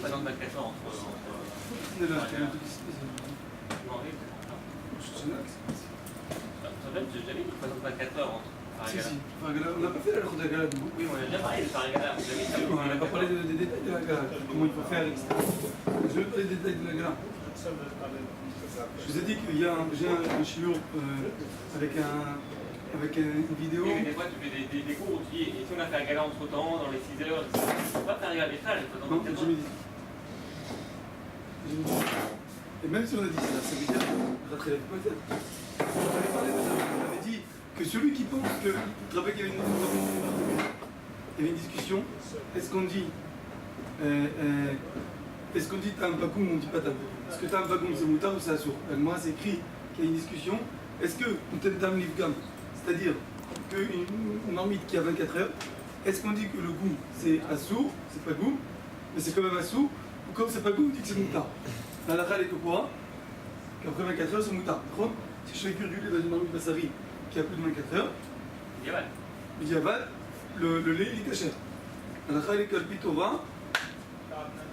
présente 24 heures entre. Je m'en arrive. En fait, j'ai jamais dit qu'il présente 24 heures entre. Si, si. On n'a pas fait la route de la galade. Oui, on a déjà parlé de faire un gala. On n'a pas parlé des détails de la galade. Comment il faut faire, etc. Je vais pas les détails de la galade. Je vous ai dit qu'il y a j'ai un chiour avec une vidéo. Oui, mais des fois, tu fais des cours où tu dis, et si on a fait un gala entre temps, dans les 6 heures, etc. Tu ne peux pas faire un gala métrage, il faut dans Non, 24 j'ai heures. dit. Et même si on a dit ça, ça veut dire que Rattré l'a pas fait. On avait parlé de ça, on avait dit que celui qui pense que. Tu te rappelles qu'il y avait une discussion. Est-ce qu'on dit t'as un bagoum ou on dit pas t'as? Est-ce que t'as un bagoum c'est moutard ou c'est assourd? Moi c'est écrit qu'il y a une discussion. Est-ce que Outentam Livgam, c'est-à-dire qu'une marmite qui a 24 heures, est-ce qu'on dit que le goût c'est assourd, c'est pas goût, mais c'est quand même assourd, ou comme c'est pas goût, on dit que c'est moutard? La lacha est que quoi? Qu'après 24 heures c'est moutard. Si je fais cuire du lait dans une marmite bassari qui a plus de 24 heures, le lait il est caché. La lacha est que le pitova,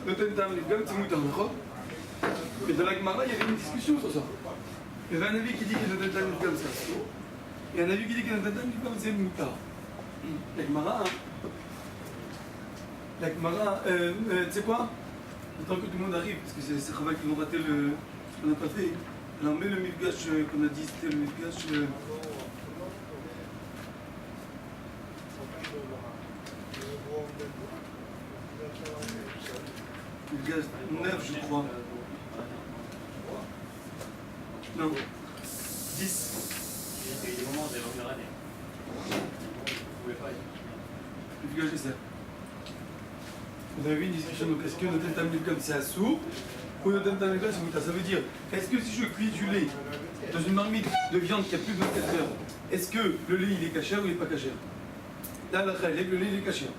Outentam Livgam c'est moutard. Et dans la Gemara, il y avait une discussion sur ça. Il y avait un avis qui dit que Outentam Livgam c'est assourd, et un avis qui dit que Outentam Livgam c'est moutard. La Gemara, tu sais quoi? Tant que tout le monde arrive, parce que c'est Raval qui nous raté ce qu'on n'a pas fait. Alors on met le mifgash qu'on a dit, c'était le mifgash. Mifgash 9, je crois. Non. 10. Il y a des moments, des longues années. Vous pouvez pas. Mifgash de ça. Vous avez vu une discussion, donc est-ce que notre Outentam Livgam c'est assourd ou notre Outentam Livgam c'est moutard? Ça veut dire, est-ce que si je cuis du lait dans une marmite de viande qui a plus de 24 heures, est-ce que le lait il est cachère ou il n'est pas cachère? Là, le lait il est cachère.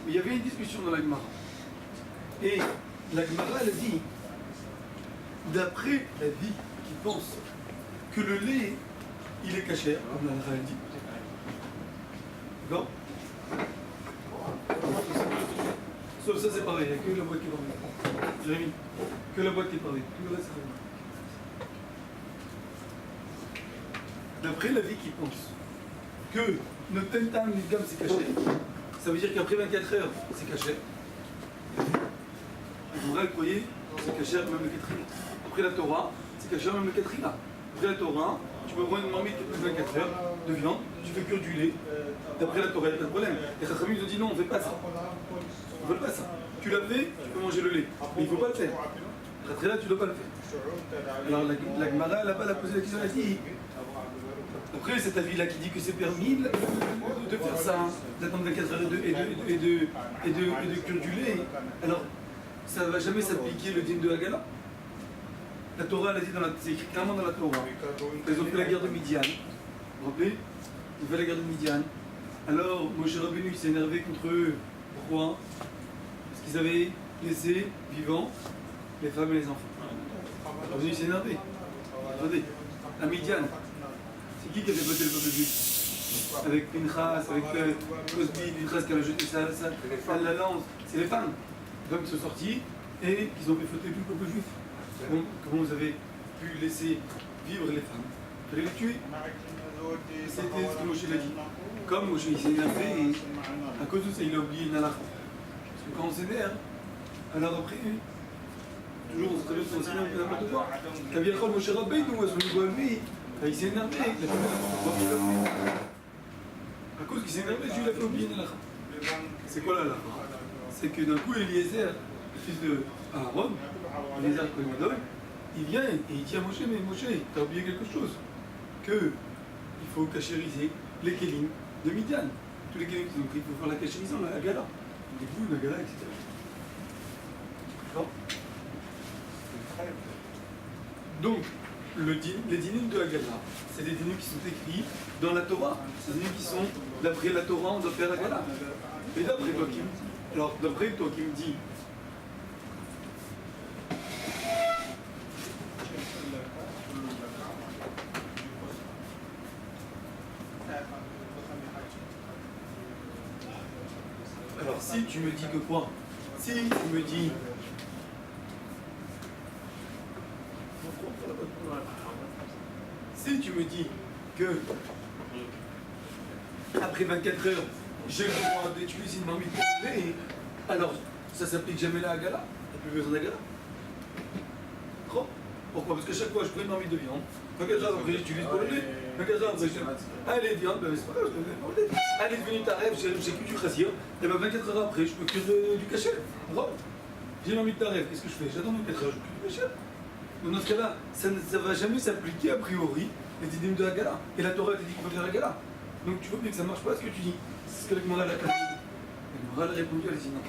Mais il y avait une discussion dans la Gemara. Et la Gemara elle a dit, d'après la vie qui pense que le lait il est cachère, comme la Gemara elle dit. D'accord? Sauf ça c'est pareil, il n'y a que la boîte qui est parlée. Jérémy, que la boîte qui est parlée. Tout le reste c'est pareil. D'après la vie qui pense que notre Outentam Livgam c'est caché, ça veut dire qu'après 24 heures c'est caché. Vous le croyez, c'est caché même le Ketrila. Après la Torah, c'est caché même le Ketrila. Après la Torah, tu peux prendre une marmite qui a plus de 24 heures de viande, tu fais cuire du lait. D'après la Torah, il n'y a pas de problème. Les Chachamim nous ont dit non, on ne fait pas ça. On ne veut pas ça. Tu l'as fait, tu peux manger le lait. Mais il ne faut pas le faire. Après là, tu ne dois pas le faire. Alors la Gemara là-bas, elle a posé la question, elle a dit. Après cet avis-là qui dit que c'est permis de faire ça, d'attendre 24 heures et de cuire du lait. Alors, ça ne va jamais s'appliquer le dîme de Hagala. La Torah, elle a dit, c'est écrit clairement dans la Torah. Ils ont fait la guerre de Midian. Vous vous rappelez? Ils ont fait la guerre de Midian. Alors, Moshe Rabbeinu, il s'est énervé contre eux. Pourquoi? Parce qu'ils avaient laissé vivants les femmes et les enfants. Rabbeinu s'est énervé. Attendez, à Midian, c'est qui avait voté le peuple juif? Avec Pinchas, avec Cosby, Pinchas qui avait jeté sa la lance. C'est les femmes. Les femmes qui sont sorties et qui ont fait fauter tout le peuple juif. Comment vous avez pu laisser vivre les femmes? Il fallait les tuer. C'était ce que Moshe l'a dit. Comme Moshe il s'est énervé, et à cause de ça, il a oublié une halakha. Parce que quand on s'énerve, alors après, toujours on se traverse son enseignant, on fait n'importe quoi. Kaviachol Moshe Rabbeinu, à son niveau à lui, il s'est énervé. À cause qu'il s'est énervé, Dieu l'a fait oublier une halakha. C'est quoi la halakha? C'est que d'un coup, Eliezer, le fils de Aaron, Eliezer Kohen Gadol, il vient et il dit à Moshe, mais Moshe, t'as oublié quelque chose, que il faut cachériser les kélim de Midian. Tous les kélim qu'ils ont pris, il faut faire la cachérisation, la gala. Des boules, la gala, etc. D'accord? Donc, les dynimes de Hagala, c'est des dynimes qui sont écrits dans la Torah. C'est des dynimes qui sont, d'après la Torah, on doit faire Hagala. Et d'après toi qui me dis, alors d'après toi qui me dis, alors si tu me dis que quoi? Si tu me dis Si tu me dis que après 24 heures, j'ai le droit d'utiliser une marmite congelée, alors ça s'applique jamais là à Gala. T'as plus besoin de Gala. Pourquoi? Parce que chaque fois je prends une marmite de viande, 24 heures après j'utilise pour le lait, 24 heures après allez viande, ben c'est pas grave, je le mets pour le lait. Allez devenu ta rêve, j'ai cuit du crasier, et ben 24 heures après je peux cuire du cachet. J'ai une marmite de rêve, qu'est-ce que je fais? J'attends 24 heures, je cuis du cachet. Donc dans ce cas-là, ça ne va jamais s'appliquer a priori les idées de la Gala. Et la Torah t'a dit qu'il faut faire la Gala. Donc tu vois bien que ça ne marche pas ce que tu dis. C'est ce que la Gemara a dit. La Gemara a répondu, elle a dit non.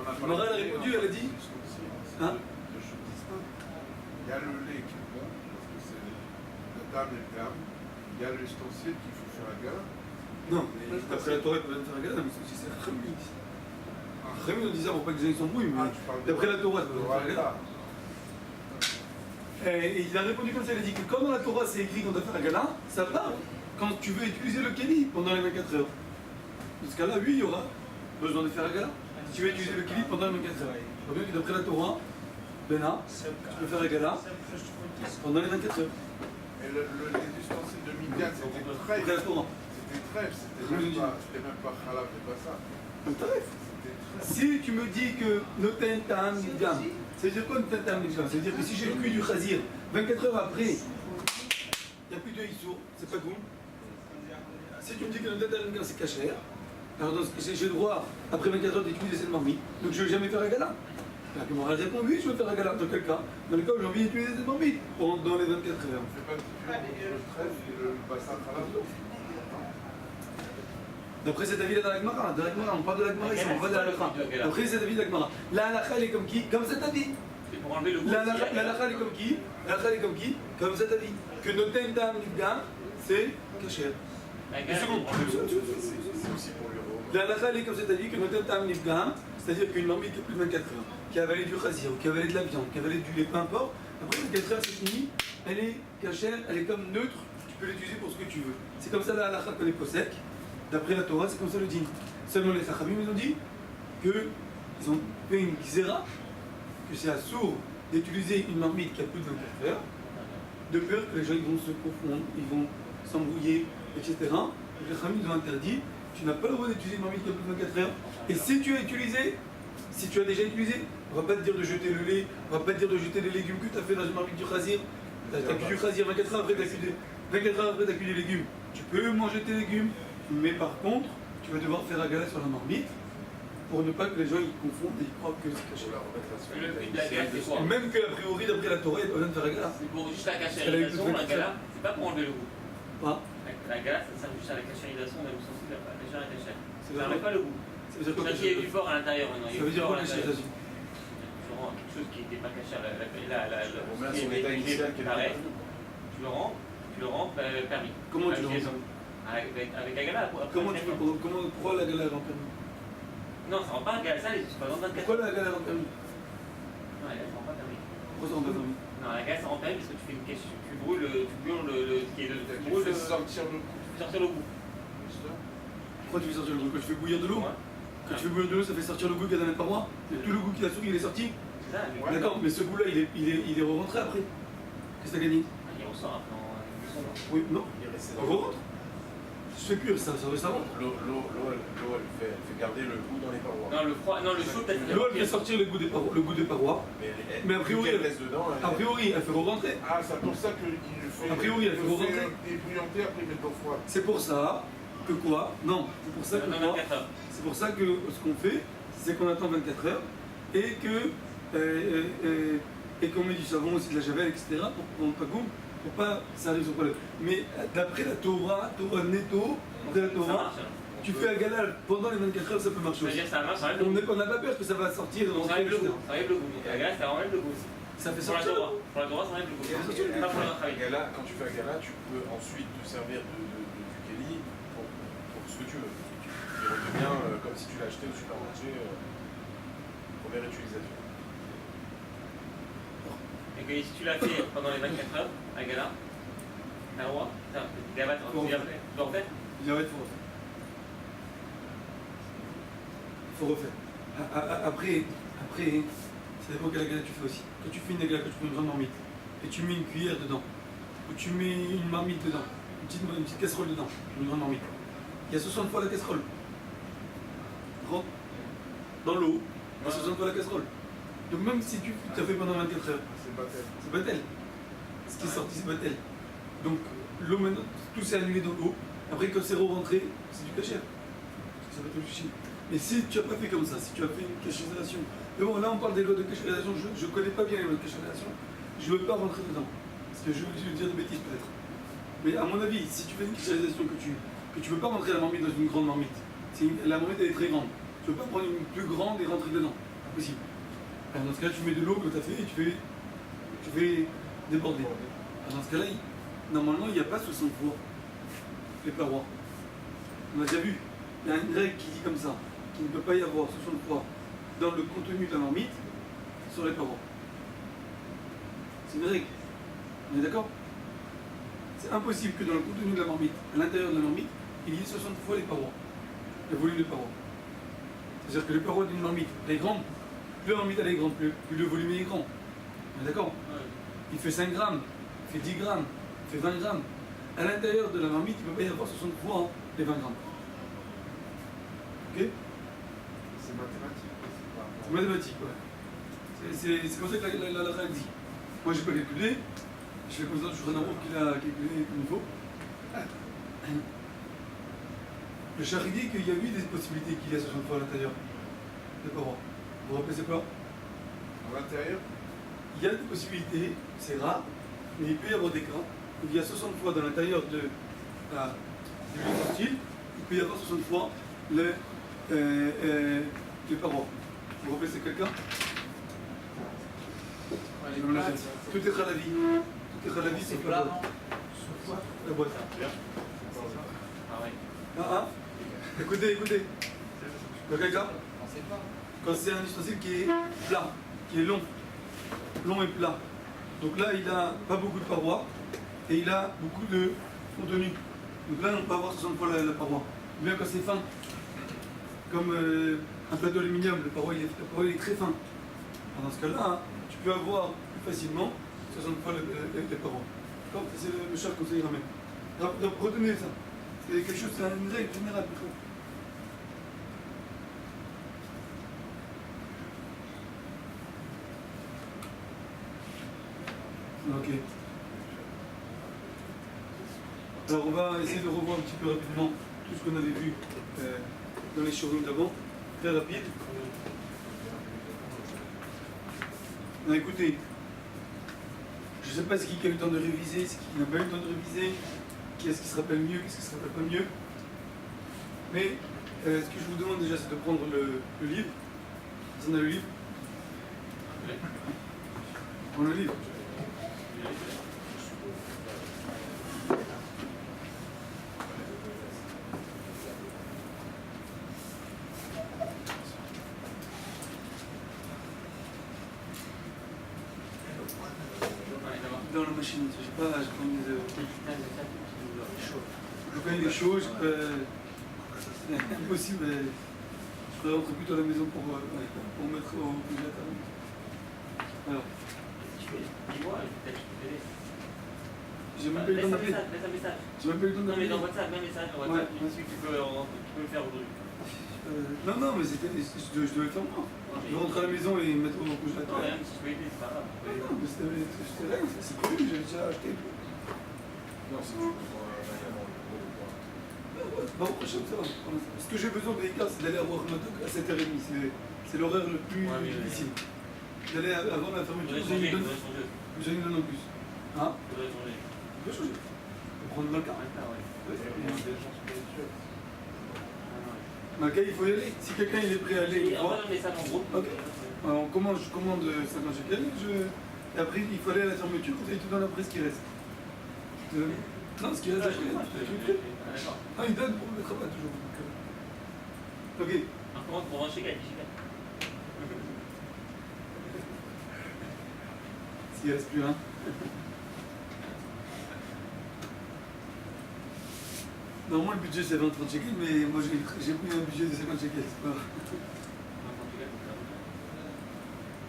La Gemara a répondu, elle a dit. Hein? Il y a le lait qui est bon, parce que c'est la table et le terme. Il y a l'ustensile qu'il faut faire la Gala. Non, d'après la Torah, il peut même faire la Gala, mais c'est aussi c'est Rémi. Rémi on dit ça pour pas que les gens s'embrouillent, mais d'après la Torah, il peut même faire la Gala. Et il a répondu comme ça, il a dit que quand dans la Torah c'est écrit qu'on doit faire la Gala, ça va quand tu veux utiliser le Kéli pendant les 24 heures. Dans ce cas-là, oui, il y aura besoin de faire la Gala. Si tu veux utiliser le Kéli pendant les 24 heures. Donc bien que d'après la Torah, Bena, tu peux faire la Gala pendant les 24 heures. Et l'ustensile de Midian, c'était trèfle. Après la Torah. C'était trèfle, c'était même pas Khalaf, c'est pas ça. Donc tarif. Si tu me dis que Noten Ta'am Nidgam, ça veut dire quoi Noten Ta'am Nidgam? Ça veut dire que si j'ai cuit du Khazir, 24 heures après, il n'y a plus de Issour, c'est pas bon. Si tu me dis que Noten Ta'am Nidgam c'est cachère, alors j'ai le droit, après 24 heures, d'utiliser cette marmite, donc je ne vais jamais faire la Gala. La Gemara répond oui, je veux faire la Gala. Dans quel cas? Dans le cas où j'ai envie d'utiliser cette marmite, dans les 24 heures. On fait pas le trèfle et le bassin Khalaf. D'après cet avis-là dans la Gemara, on parle de la Gemara ici, on va de la halakha. D'après cet avis de la Gemara, la halakha elle est comme qui? Comme cet avis. C'est pour enlever le goût. La halakha elle est comme qui? La halakha elle est comme qui? Comme cet avis. Que Noten Ta'am Nidgam, c'est cachère. C'est aussi pour lui remettre. La halakha elle est comme cet avis que Noten Ta'am Nidgam, c'est-à-dire qu'une marmite de plus de 24 heures, qui a avalé du khazir, qui a avalé de la viande, qui a avalé du lait, peu importe, après 24 heures c'est fini, elle est cachère, elle est comme neutre, tu peux l'utiliser pour ce que tu veux. C'est comme ça la halakha qu'on est posek. D'après la Torah, c'est comme ça le dit. Seulement les Chachamim, ils ont dit qu'ils ont fait une xéra, que c'est assourd d'utiliser une marmite qui a plus de 24 heures, de peur que les gens ils vont se confondre, ils vont s'embrouiller, etc. Donc les Chachamim ils ont interdit, tu n'as pas le droit d'utiliser une marmite qui a plus de 24 heures. Et si tu as utilisé, si tu as déjà utilisé, on ne va pas te dire de jeter le lait, on ne va pas te dire de jeter les légumes que tu as fait dans une marmite du khazir. Tu as cuit du khazir, 24 heures après tu as cuit des légumes. Tu peux manger tes légumes. Mais par contre, tu vas devoir faire la Gala sur la marmite pour ne pas que les gens ils confondent et ils croient que c'est caché. Le but de la Gala, c'est quoi? Même qu'a priori, d'après la Torah, il n'y a pas besoin de faire la Gala. C'est pour juste la cachérisation, la Gala, c'est pas pour enlever le goût. Ah, La Gala, ça sert juste à la cachérisation d'un ustensile, déjà la cachère. ça Ça n'enlève pas le goût. veut dire quoi? Ça qu'il y a du fort à l'intérieur maintenant. Ça veut dire quoi cachérisation? Tu rends quelque chose qui n'était pas caché, remet à son état initial qui est pareil, tu le rends permis. Comment tu le rends? Avec la Gala. Pourquoi la Gala rend permis? Non, ça rend pas la Gala, ça, c'est pas dans 24 Pourquoi la Gala rend permis? Non, la Gala, ça rend pas permis. Pourquoi ça rend pas permis? Non, la Gala, ça rend permis parce que tu fais une question, tu brûles le qui est le. Tu Tu brûles fais le. sortir le goût. Sortir le goût. Pourquoi tu fais sortir le goût? Quand tu fais bouillir de l'eau? Ouais. Quand tu fais bouillir de l'eau, ça fait sortir le goût qu'il y a dans les parois? Et tout le goût qu'il a souri, il est sorti? C'est ça, mais D'accord, mais ce goût-là, il est re-rentré après. Qu'est-ce que t'as gagné? il ressort après en cuisson. Oui, non. Il est resté On rentre. Si tu fais cuire, ça rentre. L'eau, elle fait garder le goût dans les parois. Non, le froid, non, le chaud, peut-être. L'eau, elle fait sortir le goût des parois. Mais a priori, elle reste dedans. A priori, elle fait re-rentrer. Ah, c'est pour ça qu'il le fait. A priori, elle fait re-rentrer. Ébouillanter, après il met de l'eau froide. C'est pour ça que quoi? Non, c'est pour ça que Dans quoi? 24 heures. C'est pour ça que ce qu'on fait, c'est qu'on attend 24 heures et qu'on met du savon aussi, de la javel, etc. pour pas ça arrive sur problème. Mais d'après la Torah netto, d'après la Ça Torah, marche. tu fais la Gala pendant les 24 heures, ça peut marcher Ça veut aussi. dire que ça marche, ça enlève le goût. On n'a pas peur que ça va sortir et Ça rentrer, enlève le etc. goût. Ça enlève le goût. La Gala, ça enlève le goût aussi. Ça fait Pour la sortir. Torah. Pour la Torah, ça enlève le goût. Pas pour le travail. Quand tu fais un gala, tu peux ensuite te servir du Kelly pour ce que tu veux. Il redevient comme si tu l'as acheté au supermarché, première utilisation. Et que si tu l'as fait pendant les 24 heures, la Gala, t'as le droit. Tu dois refaire. Il faut refaire. Il faut refaire. Après, ça dépend quelle Gala tu fais aussi. Quand tu fais une Gala, que tu fais une grande marmite, et tu mets une cuillère dedans, ou tu mets une marmite dedans, une petite casserole dedans, une grande marmite. Il y a 60 fois la casserole. Rentre dans l'eau, il y a 60 fois la casserole. Donc même si tu as fait pendant 24 heures, C'est pas tel. c'est pas tel. Ce qui est sorti, c'est pas tel. Donc l'eau maintenant, tout s'est annulé dans l'eau. Après quand c'est rentré, c'est du cachère. Parce que ça va te sushi. Mais si tu n'as pas fait comme ça, si tu as fait une cachérisation, mais bon là on parle des lois de cachérisation, je ne connais pas bien les lois de cachérisation, je ne veux pas rentrer dedans. Parce que je vais dire des bêtises peut-être. Mais à mon avis, si tu fais une cachérisation que tu ne veux pas rentrer la marmite dans une grande marmite, la marmite elle est très grande, tu ne veux pas prendre une plus grande et rentrer dedans. Impossible. Alors, dans ce cas-là, tu mets de l'eau que tu as fait et tu fais déborder. Alors, dans ce cas-là, normalement, il n'y a pas 60 fois les parois. On a déjà vu. Il y a une règle qui dit comme ça, qu'il ne peut pas y avoir 60 fois dans le contenu de la marmite sur les parois. C'est une règle. On est d'accord? C'est impossible que dans le contenu de la marmite, à l'intérieur de la marmite, il y ait 60 fois les parois, le volume de parois. C'est-à-dire que les parois d'une marmite, elle est grande, plus la marmite elle est grande, plus le volume est grand. On est d'accord? Ouais. Il fait 5 grammes, il fait 10 grammes, il fait 20 grammes. À l'intérieur de la marmite, il ne peut pas y avoir 60 fois les 20 grammes. Ok? C'est mathématique. C'est mathématique, ouais. C'est comme ça que la règle dit. Moi, j'ai pas calculé. Je fais comme ça, je suis un qui l'a calculé comme il faut. Le char dit qu'il y a eu des possibilités qu'il y a 60 fois à l'intérieur des parois. Vous vous rappelez c'est quoi? À l'intérieur, Il y a des possibilités, c'est rare, mais il peut y avoir des cas où il y a 60 fois dans l'intérieur de l'utensile, il peut y avoir 60 fois les parois. Vous vous rappelez c'est quelqu'un? Tout est à la vie. Tout est à la vie, c'est plat, la boîte. La boîte. Ah ouais. Ah, écoutez. Le quelqu'un? On sait pas. Quand c'est un ustensile qui est plat, qui est long et plat. Donc là, il n'a pas beaucoup de parois et il a beaucoup de contenu. Donc là, on peut avoir 60 fois la paroi. Ou bien quand c'est fin, comme un plateau d'aluminium, la paroi il est très fin. Alors dans ce cas-là, tu peux avoir plus facilement 60 fois les parois. C'est le chef conseiller ramène. Donc retenez ça. C'est quelque chose, c'est une règle générale. Ok. Alors on va essayer de revoir un petit peu rapidement tout ce qu'on avait vu dans les showrooms d'avant. Très rapide. Non, écoutez, je ne sais pas ce qui a eu le temps de réviser, ce qui n'a pas eu le temps de réviser, qu'est-ce qui se rappelle mieux, qu'est-ce qui se rappelle pas mieux. Mais ce que je vous demande déjà, c'est de prendre le livre. Vous en avez le livre? Prends le livre. Dans la machine, je sais pas, j'ai pas mis de... Quand il est chaud, c'est impossible. Je pourrais rentrer plutôt à la maison pour mettre au congélateur. Alors, Dis-moi, peut-être je peux t'aider. j'ai même pas eu le temps d'appeler. Laisse un message. J'ai même pas eu le temps Non, mais d'appeler. dans WhatsApp, même message dans WhatsApp, celui que tu peux le faire aujourd'hui. Non, mais c'était, je devais le faire moi. Je vais rentrer à la maison et mettre au congélateur. Non, même si je peux aider, c'est pas grave. Non, mais c'était là, c'est prévu, j'avais déjà acheté. non, c'est juste pour avant le gros ou quoi. Bah, au prochain, ça va. Ce que j'ai besoin de l'écart, c'est d'aller avoir un doc à 7h30. C'est l'horaire le plus difficile. D'aller avant la fermeture, Faudrait changer, faudrait changer. j'en ai donne en plus. Hein? Faudrait changer. On peut changer. On peut prendre Malka. Il y a des gens spirituels. Malka, il faut y aller. Si quelqu'un il est prêt à aller, il Envoie faut. un message en groupe. Ok. Alors, je commande 50 shekels, et après il faut aller à la fermeture, comme ça il te donne après ce qui reste. Non, ce qui reste, je te donne. D'accord. Ah, il donne pour le travail toujours. Ok. Alors, comment pour 20 shekels, 10 shekels? S'il reste plus un. Normalement, le budget c'est 20-30 shekels, mais moi j'ai pris un budget de 50 shekels. C'est pas grave.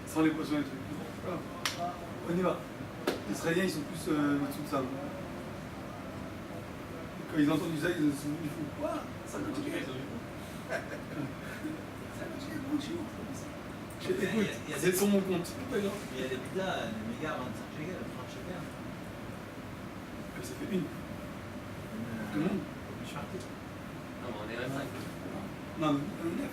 Sans les poissons et tout. Voilà. On y va. Les Israéliens, ils sont plus au-dessous de ça. Quand ils ont entendu ça, ils font quoi 50 shekels. 50 shekels, bon, chez nous. Écoute, c'est sur mon compte. Il y a des pizzas, les mégas, 25 shekels, 30 shekels. Ça fait une. Tout le monde. Je suis parti. Non, mais on est 25. Non, mais 9.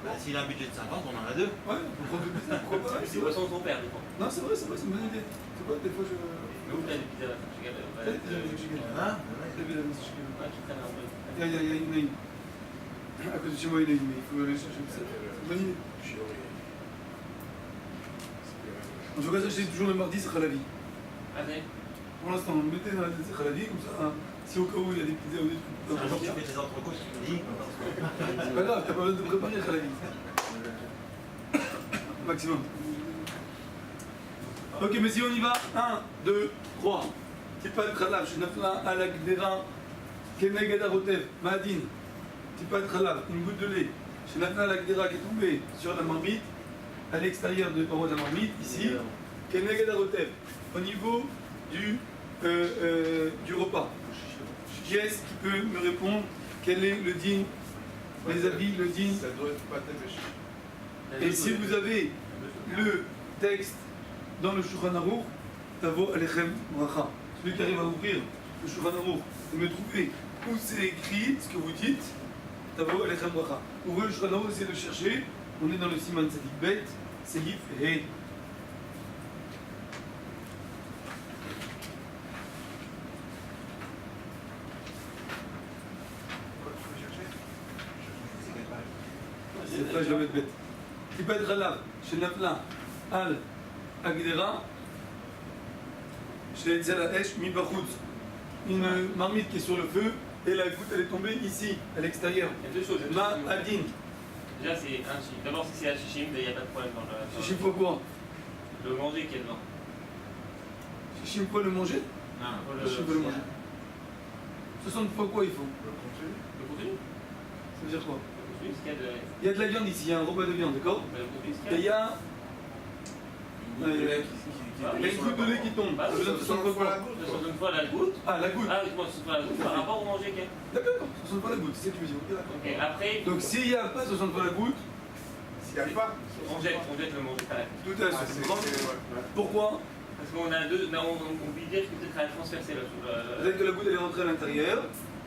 Bah, s'il a un budget de 50, on en a deux. Ouais, on prend deux pizzas, pourquoi pas? C'est poisson de son père, du coup. Non, c'est vrai, c'est une bonne idée. C'est quoi, des fois je. Mais où t'as des pizzas à 25 shekels? Peut-être que j'ai des shekels. Ah, T'as vu la 25 shekels? Ouais, tu traînes un peu. Il y en a une. À côté de chez moi, il y en a une, mais il faut aller chercher ça. C'est une bonne idée. En tout cas, ça, je sais toujours le mardi, c'est Khalavi. Ah, c'est Pour l'instant, on mettait dans la tête, c'est Khalavi, comme ça, hein, si au cas où il y a des pizzas ou des trucs. un jour tu fais tes entrecôtes, tu me dis. C'est pas grave, t'as pas besoin de préparer Khalavi. Maximum. Ok, mais si on y va, 1, 2, 3. Tipat Khalav, Shenafla, Alagdera, Keneged Arotev, Mahadin. Tipat Khalav, une goutte de lait. Shenafla, Alagdera qui est tombée sur la marmite, à l'extérieur de la marmite, ici. Keneged Arotev, au niveau du repas. Qui est-ce qui peut me répondre quel est le din, les habits, le din? Ça doit être pas tel. Et si vous avez le texte dans le Shulchan Aruch, Tavo Alechem Bracha. Celui qui arrive à ouvrir le Shulchan Aruch et me trouver où c'est écrit ce que vous dites, Tavo Alechem Bracha. Ouvrez le Shulchan Aruch, essayez de chercher. On est dans le Siman Tzadik Bet, Seif He. Cette page, je la mets bête. Tipat Khalav, Shenafla, Al, Agdera, Shenetzela Esh, Mibachutz. Une marmite qui est sur le feu, et la goutte elle est tombée ici, à l'extérieur. Il y a deux choses. Ma Adin. Déjà, c'est un shim. D'abord, si c'est un shishim, il n'y a pas de problème dans le. Chichim faut quoi? Le manger qui est dedans. Chichim faut le manger? Non, Chichim faut le manger. 60 fois quoi il faut? Le contenu. Le contenu. Ça veut dire quoi? Le contenu, c'est qu'il y a de. Il y a de la viande ici, il y a un repas de viande, d'accord? Le contenu, c'est Et qu'il il y y a. a Le lait qui il y a une goutte de lait qui tombe. Bah, Ça veut dire 60 fois quoi? 60 fois la goutte. Ah, la goutte. Ah, excuse-moi, 60 fois la goutte par rapport au manger qu'il y a. D'accord, 60 fois la goutte, c'est ce que tu veux dire. Ok, d'accord. Ok, après. Donc s'il n'y a pas 60 fois la goutte, S'il n'y a pas. On jette le manger quand même. tout est à Ah, se c'est- prendre. ouais. Pourquoi? Parce qu'on a deux. On peut dire que peut-être à la transverser là. Peut-être que la goutte elle est rentrée à l'intérieur,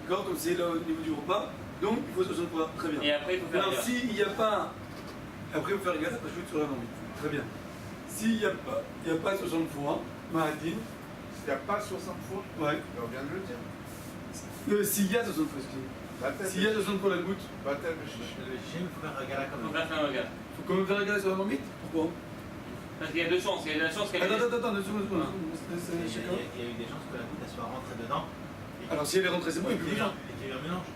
d'accord, comme c'est là au niveau du repas, donc il faut 60 fois, très bien. Et après, il faut faire. Non, s'il n'y a pas. Après, il faut faire égal, après je vais sur la marmite. Très bien. S'il n'y a pas 60 fois, Mahadin, S'il n'y a pas 60 fois, ouais. on vient de le dire. S'il y a 60 fois, excusez-moi. Batel. S'il y a 60 fois la goutte, Batel, mais chiche. Le chien, il faut faire gala Il comme faut ça. faire un regard. il faut quand même faire égal sur la marmite. Pourquoi? Parce qu'il y a deux chances. Il y a la chance qu'elle Attends, 2 secondes. Il y a eu des chances que la goutte elle soit rentrée dedans. Alors si elle est rentrée, c'est bon, il n'y a plus besoin. Et qu'il y a eu un mélange.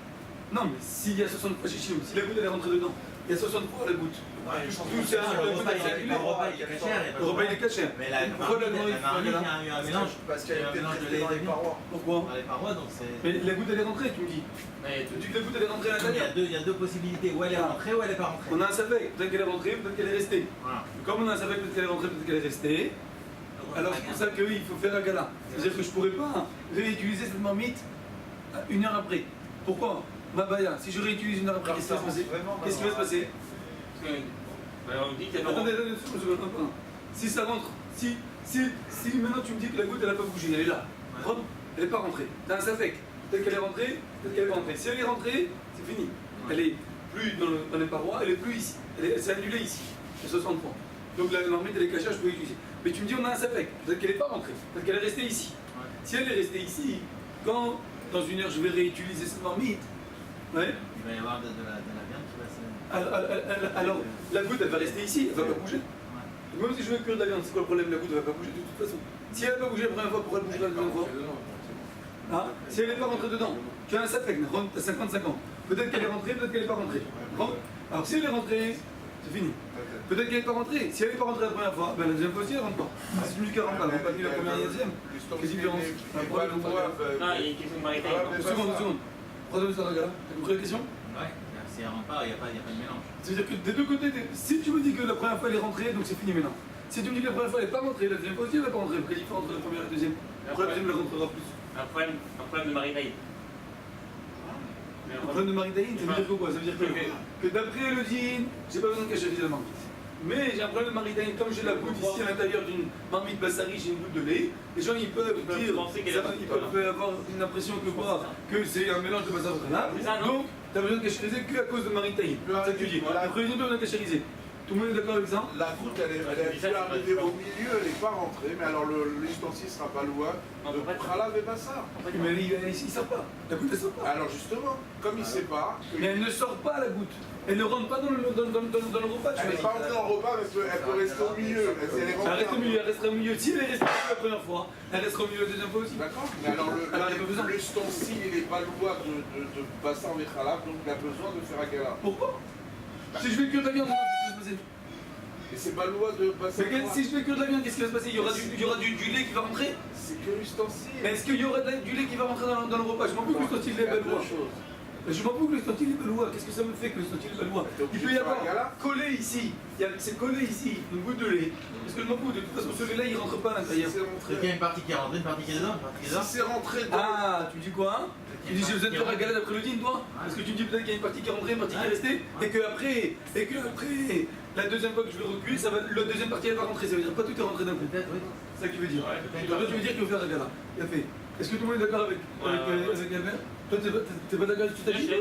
Non, mais s'il y a 60 fois chez Chim, si la goutte elle est rentrée dedans, il y a 60 fois la goutte. Tout c'est un Le repas, il est cachère, il y a Le repas il est caché. Mais la Pourquoi la marmite, marmite, il y a eu un mélange. Parce qu'elle Il y a a un été mélange de traitée lait dans et les de parois. Pourquoi? Dans les parois, donc c'est. Mais la goutte elle est rentrée, tu me dis. Tu dis que la goutte elle est rentrée à l'intérieur. Il y a deux possibilités, ou elle est rentrée ou elle n'est pas rentrée. On a un savec, peut-être qu'elle est rentrée, peut-être qu'elle est restée. Voilà. Comme on a un savec, peut-être qu'elle est rentrée, peut-être qu'elle est restée. Alors c'est pour ça qu'il faut faire un gala. C'est-à-dire que je ne pourrais pas réutiliser cette marmite une heure après. Pourquoi? Ma baya, si je réutilise une heure après, qu'est-ce qui va se passer? Qu'est-ce qui va se passer? Parce que. On dit qu'il y a Attendez, attends. Si ça rentre, si maintenant tu me dis que la goutte elle n'a pas bougé, elle est là. Hop, elle n'est pas rentrée. T'as un savec. Peut-être qu'elle est rentrée, peut-être qu'elle n'est pas rentrée. Si elle est rentrée, c'est fini. Elle est plus dans les parois, elle est plus ici. Elle s'est annulée ici. C'est 60 points. Donc la marmite elle est cachée, je peux l'utiliser. Mais tu me dis on a un savec. Peut-être qu'elle n'est pas rentrée. Peut-être qu'elle est restée ici. Si elle est restée ici, quand dans une heure je vais réutiliser cette marmite, ouais, Il va y avoir de la viande qui va se. alors la goutte elle va rester ici, elle ne va pas bouger. Même si je veux cuire de la viande, c'est quoi le problème? La goutte ne va pas bouger de toute façon. Si elle n'a pas bougé la première fois, pourquoi elle bougera la deuxième fois? Ah, si elle n'est pas rentrée dedans, tu as un sapec, tu as 55 ans. Peut-être qu'elle est rentrée, peut-être qu'elle n'est pas rentrée. Alors si elle est rentrée, c'est fini. Peut-être qu'elle n'est pas rentrée. Si elle n'est pas rentrée la première fois, ben, la deuxième fois aussi elle ne rentre pas. C'est celui qui rentre pas, elle ne rentre pas ni la première ni la deuxième. Quelle différence? Non, il y a une question de marité. Une seconde. Troisième histoire de gala. T'as compris la question? Ouais, si elle rentre pas, il n'y a pas de mélange. C'est-à-dire que des deux côtés, si tu me dis que la première fois elle est rentrée, donc c'est fini maintenant. Si tu me dis que la première fois elle n'est pas rentrée, la deuxième fois aussi elle n'est pas rentrée. Quelle différence entre la première et la deuxième? Pourquoi la deuxième elle rentrera plus? Un problème de Marie-Taïd. Un problème de Marie-Taïd, ça veut dire quoi? Ça veut dire que d'après le djinn, j'ai pas besoin de cacher la marmite. Mais j'ai un problème de Marie-Taïd, comme j'ai la goutte ici à l'intérieur d'une marmite bassari, j'ai une goutte de lait, les gens ils peuvent dire, ils peuvent avoir une impression que quoi? Que c'est un mélange de bassar et donc tu as besoin de cachériser qu'à cause de Marie-Taïd. C'est ça que tu dis. Après les autres, tu as besoin de cachériser. Tout le monde est d'accord avec ça? La goutte, elle est arrivée au milieu, elle n'est pas rentrée, mais alors l'ustensile sera pas loin de Khalav et Bassar. Mais il sort pas. La goutte elle sort pas. Alors justement, comme il ne sait pas, Mais elle ne sort pas la goutte. Elle ne rentre pas dans le repas. elle n'est pas entrée dans le repas, mais elle peut rester au milieu. Elle reste au milieu, elle restera au milieu. Si elle est restée la première fois, elle restera au milieu la deuxième fois aussi. D'accord. Mais alors l'ustensile, il n'est pas loin de Bassar et Khalav, donc il a besoin de faire Agala. Pourquoi? Si je vais cuire de la viande, qu'est-ce qui va se passer? Et c'est pas loin de Bassar. Mais si je fais cuire de la viande, qu'est-ce qui va se passer? Il y aura du lait qui va rentrer? C'est que l'ustensile. Mais est-ce qu'il y aura du lait qui va rentrer dans le repas? Je m'en fous que l'ustensile est balois. Je m'en fous que l'ustensile est balois. Qu'est-ce que ça me fait que l'ustensile est balois? Il peut y avoir collé ici. C'est collé ici, une goutte de lait. Parce que je m'en fous, de toute façon, ce lait-là, il rentre pas à l'intérieur. Il y a une partie qui est rentrée, une partie qui est dedans, une partie qui est dedans. Si c'est rentré dans. Ah, tu dis quoi hein? Tu dis j'ai besoin de faire la galade après le dîner, toi? Parce que tu me dis peut-être qu'il y a une partie qui est rentrée, une partie qui est restée, et que après, la deuxième fois que je vais reculer, la deuxième partie elle va rentrer, ça veut dire pas tout est rentré d'un coup. Peut-être, oui. C'est ça que tu veux dire. Toi, tu veux dire qu'il faut faire la gala. Il a fait. Est-ce que tout le monde est d'accord avec Albert? Toi, t'es pas d'accord avec ce que tu as dit?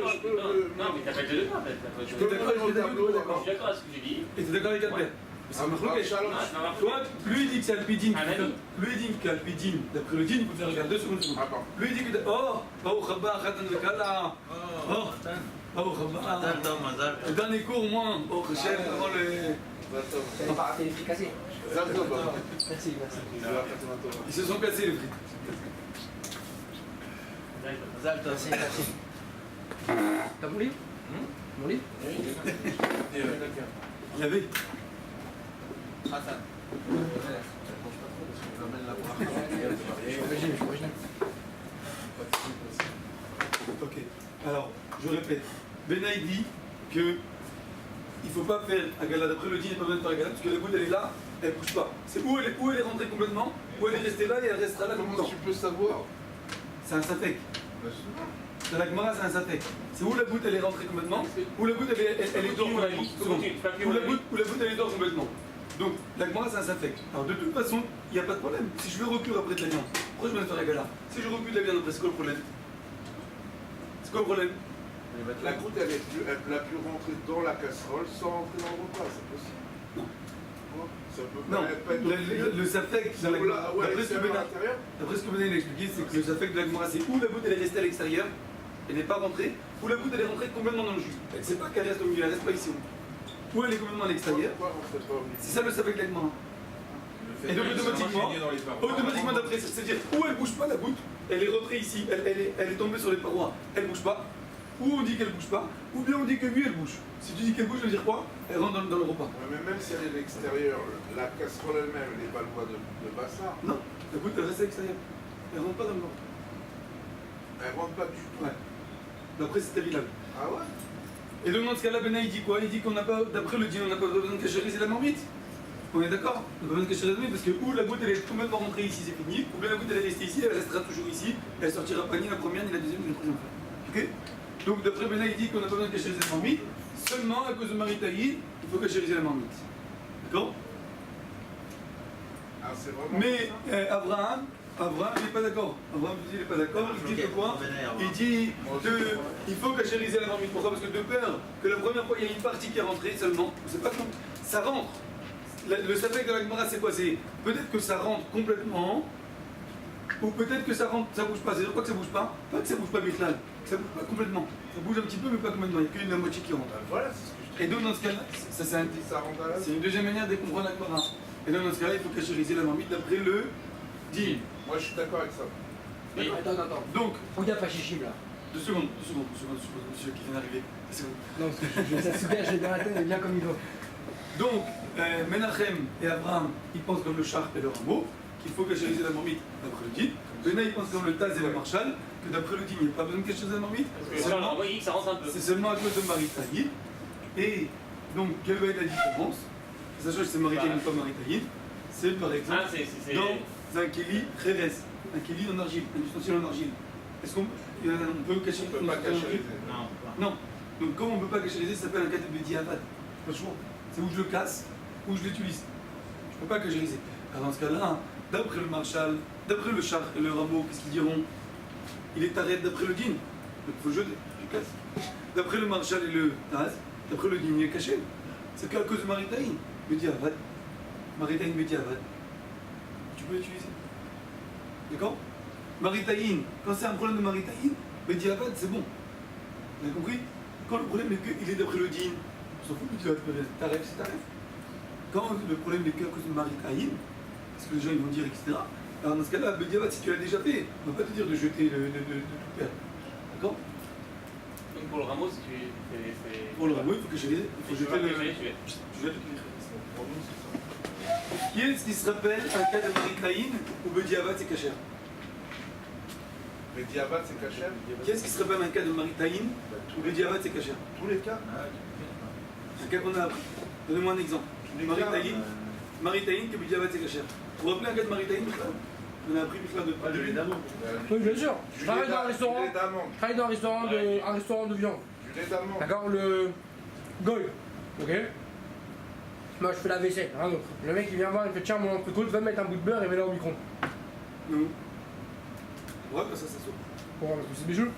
Non, mais t'as pas dit le cas en fait. Tu es d'accord avec ce que tu as dit ou pas d'accord? Je suis d'accord avec ce que j'ai dit. Et t'es d'accord avec Albert? C'est un truc. Toi, lui il dit que c'est Alpidine. Lui il dit qu'Alpidine, d'après le dîne, il faut faire regarder 2 secondes. Lui il dit que. Oh, Khabba, Khatan de Kala. Oh, Khabba. Le dernier cours, au moins. Oh, Khachem, avant le. On va rater les frites cassées. Merci. Ils se sont cassés les frites. Merci. T'as mon livre? Mon livre? Il y avait. Ok, alors je répète, Benaï dit que il faut pas faire Agala, d'après le dîner, il n'y a pas besoin de faire Agala, parce que la goutte elle est là, elle ne bouge pas. C'est où elle est rentrée complètement, où elle est restée là et elle restera là tout le Comment temps. tu peux savoir? C'est un safek. Dans la Gemara, c'est un safek. C'est où la goutte elle est rentrée complètement, où la goutte elle est d'or complètement. Où la goutte elle est d'or complètement. Donc la Gemara c'est un safek. Alors de toute façon, il n'y a pas de problème. Si je veux reculer après de la viande, pourquoi je vais faire la gala? Si je recule de la viande après, c'est quoi le problème? C'est quoi le problème? La goutte, elle a pu rentrer dans la casserole sans rentrer dans le repas, c'est possible. Non. Ça peut Non, pas être. le safek dans la Gemara, Ouais, d'après ce que l'intérieur. Benaï a expliqué, c'est que le safek de la Gemara, c'est où la goutte elle est restée à l'extérieur, elle n'est pas rentrée, ou la goutte elle est rentrée complètement dans le jus. Elle ne sait pas qu'elle reste au milieu, elle reste pas ici. Ou elle est complètement à l'extérieur. C'est ça le safek de la Gemara. Et donc automatiquement d'après, c'est-à-dire où elle ne bouge pas la goutte, elle est rentrée ici, elle est tombée sur les parois, elle ne bouge pas. Ou on dit qu'elle bouge pas, ou bien on dit que oui elle bouge. Si tu dis qu'elle bouge, ça veut dire quoi? Elle rentre dans le repas. Ouais, mais même si elle est de l'extérieur, la casserole elle-même, elle n'est pas loin de Bassar. Non, la goutte elle reste à l'extérieur. Elle rentre pas dans le repas. Elle rentre pas du tout. Ouais. D'après c'était évident. Ah ouais? Et donc dans ce cas-là, Benaï dit quoi? Il dit qu'on n'a pas, d'après le dîner, on n'a pas besoin de cachériser la marmite. On est d'accord? On n'a pas besoin de cachériser la marmite parce que ou la goutte elle est complètement rentrée ici, c'est fini, ou bien la goutte elle est restée ici, elle restera toujours ici, elle sortira pas ni la première, ni la deuxième, ni la troisième fois. Ok? Donc d'après Benaï, il dit qu'on n'a pas besoin de cachériser la marmite, seulement à cause de Marie-Taïd, il faut cachériser la marmite. D'accord? Ah, c'est vraiment. Mais Abraham, il n'est pas d'accord. Abraham il n'est pas d'accord, il dit que quoi? Il dit il faut cachériser la marmite. Pourquoi? Parce que de peur que la première fois il y a une partie qui est rentrée seulement, c'est pas comment, ça rentre. Le safek de la Gemara c'est quoi? C'est peut-être que ça rentre complètement, ou peut-être que ça rentre, ça bouge pas. C'est-à-dire quoi que ça bouge pas? Pas que ça bouge pas Bichlal, que ça bouge pas complètement. Ça bouge un petit peu mais pas complètement, il n'y a qu'une moitié qui rentre. Voilà, c'est ce que je te Et donc dans ce cas-là, ça rentre à la. c'est une deuxième manière de comprendre la Gemara. Et donc dans ce cas-là, il faut cachériser la marmite d'après le dit. Moi, je suis d'accord avec ça. Oui. Attends. Donc, Faut gaffe à Chichim là. 2 secondes, monsieur qui vient d'arriver. 2 secondes. Non, parce que ça super, j'ai dans la tête, elle est bien comme il faut. Donc, Menachem et Abraham, ils pensent comme le Char et le Rameau, qu'il faut cachériser la marmite d'après le dit. Bena, il pense comme le Taz et le Marshal, que d'après le dit, il n'y a pas besoin de cachériser la marmite. Ça rentre un peu. C'est seulement à cause de Marie Taïd. Et donc, quelle va être la différence? Sachant que c'est Maritaïn ou pas Maritaïn, c'est par exemple Ah, c'est. dans un Kéli Reres, un Kéli en argile, un ustensile en argile. Est-ce qu'on peut cacher On ne peut pas cacher. Non, Non. Donc comme on ne peut pas cachériser, ça s'appelle un cas de Bediavad. Pas le choix. C'est où je le casse, où je l'utilise. Je ne peux pas cachériser. Alors dans ce cas-là, d'après le Marshal, d'après le Char et le Rameau, qu'est-ce qu'ils diront? Il est arrêté d'après le din. Donc il faut jeter, je casse. D'après le Marshal et le Taz, d'après le din, il est caché. C'est qu'à cause de Maritaïn. Bediavad. Maritaïn Bediavad. Tu peux l'utiliser. D'accord? Maritaïn, quand c'est un problème de Maritaïn, Bediavad, c'est bon. Vous avez compris? Quand le problème est qu'il est d'après le din, on s'en fout, Bediavad, t'arrêtes, c'est t'arrêtes. Quand le problème est qu'à cause de Maritaïn, parce que les gens ils vont dire, etc. Alors dans ce cas-là, Bediavad, si tu l'as déjà fait, on ne va pas te dire de jeter de tout perdre. D'accord? Donc pour le rameau, si tu fais. Pour le rameau, il faut que je les. Il faut Je jeter le. vais. Tu jettes le. Qui est-ce qui se rappelle un cas de Maritaïn où Bediavad c'est cachère? Mais diabète, c'est cachère. Qui est-ce qui se rappelle un cas de Maritaïn où Bediavad c'est cachère? Tous les cas. Un cas qu'on a appris. Donnez-moi un exemple. Maritaïn que Bediavad c'est cachère. Vous vous rappelez un cas de Maritaïn? On a appris de Oui, bien sûr. Je travaille dans un restaurant. Du lait d'amande. Je travaille dans un restaurant de viande. Du lait d'amande. D'accord, le goy. Ok. Moi je fais la vaisselle, rien d'autre. Le mec il vient voir, il fait tiens mon entrecôte, va mettre un bout de beurre et mets-le au micro-ondes. Non. Ouais, bah ça sort. Pourquoi? Parce que c'est bijou.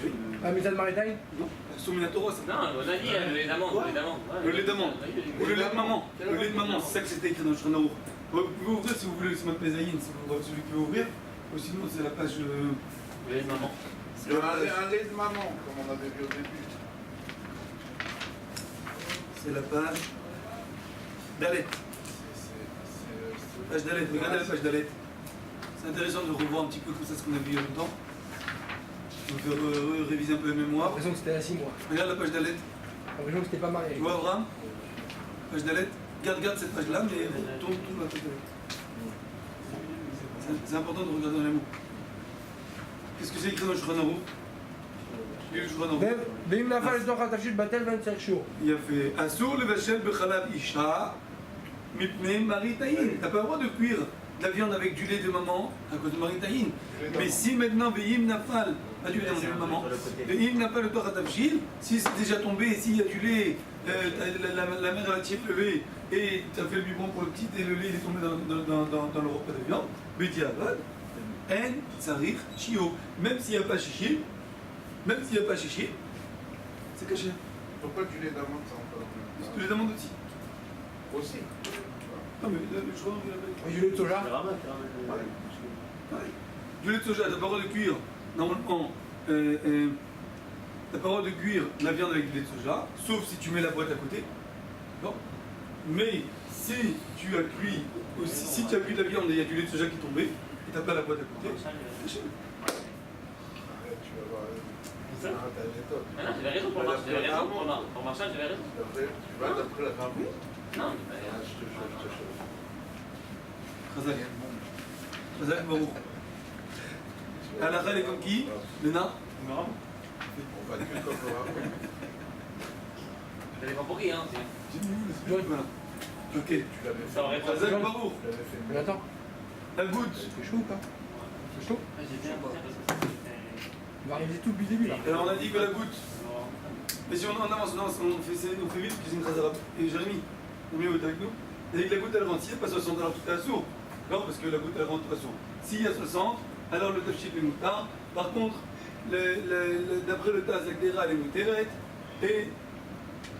Oui. La méthode Maritaïn. Non. Sur Minatora, ça. Non, on a dit le lait d'amande. Ouais. Le lait d'amande. Le lait d'amande. Ou le lait de maman. Le lait de maman, c'est ça que c'était écrit dans le Shulchan. Vous pouvez ouvrir si vous voulez, c'est votre Pézaïn, si vous voulez celui qui veut ouvrir. Ou sinon, c'est la page. Le lait de maman. Il y en a un lait de maman, comme on avait vu au début. C'est la page. Dalet. Page Dalet, regardez la page Dalet. C'est intéressant de revoir un petit peu tout ça, ce qu'on a vu il y a longtemps. On peut réviser un peu la J'ai mémoire. l'impression que c'était à 6 mois. Regarde la page Dalet. J'ai l'impression que c'était pas marié. Tu vois, Abraham? Page Dalet. Garde cette page-là, mais tourne la page Dalet. C'est important de regarder dans les mots. Qu'est-ce que c'est écrit dans le Shulchan Aruch? Lis le Shulchan Aruch. Bim nafal לתוך התבשיל בטל 25 שיעור. Il a fait Assour le vachel bechalav isha mipnei maritaïn. T'as pas le droit de cuire de la viande avec du lait de maman à cause de maritaïn. Mais si maintenant veim nafal, pas du lait de maman, veim nafal le torah tavshil, si c'est déjà tombé, s'il y a du lait, la mère elle a tiré le lait et tu as fait le biberon pour le petit et le lait il est tombé dans le repas de viande, bediavad, en tsarich shio. Même s'il n'y a pas chichi, c'est caché. Pourquoi du lait d'amande, ça encore? Tu les demandes aussi. Aussi. Non mais je crois qu'il avait. Et du lait de soja. Pareil. Du lait de soja, t'as pas le droit de cuire. Normalement, t'as pas le droit de cuire la viande avec du lait de soja, sauf si tu mets la boîte à côté. Bon. Mais si tu as cuit, ou si tu as cuit de la viande et il y a du lait de soja qui est tombé, et t'as pas la boîte à côté, c'est chez nous. Arrête, tu vas voir. C'est ça? Ah, t'as une méthode. Ah non, j'avais raison pour Marshall, j'avais raison pour Marshall, j'avais raison. Tu vas d'après la femme. Non, mais Ah, je te jure. Chazal. Chazal Baruch. Halakha, elle est comme qui? Lena? On va que comme le rapport. j'avais pas pour qui, hein. Voilà. Ok. Tu l'avais fait. Ça aurait pas. Chazal Baruch. Tu l'avais fait. Mais attends, La goutte. c'est chaud ou pas? C'est chaud? J'ai bien parce que c'était. On va arriver tout depuis le début là. Alors on a dit que la goutte. Mais si on avance, on fait vite, cuisine très arabe. Et Jérémy, on est avec nous. Il a dit que la goutte elle rentre, s'il n'y a pas 60, alors tout est assourd. Non, parce que la goutte elle rentre de toute façon. S'il y a 60, alors le tafchit est moutard. Par contre, d'après le Taz, l'agdera elle est mouteret. Et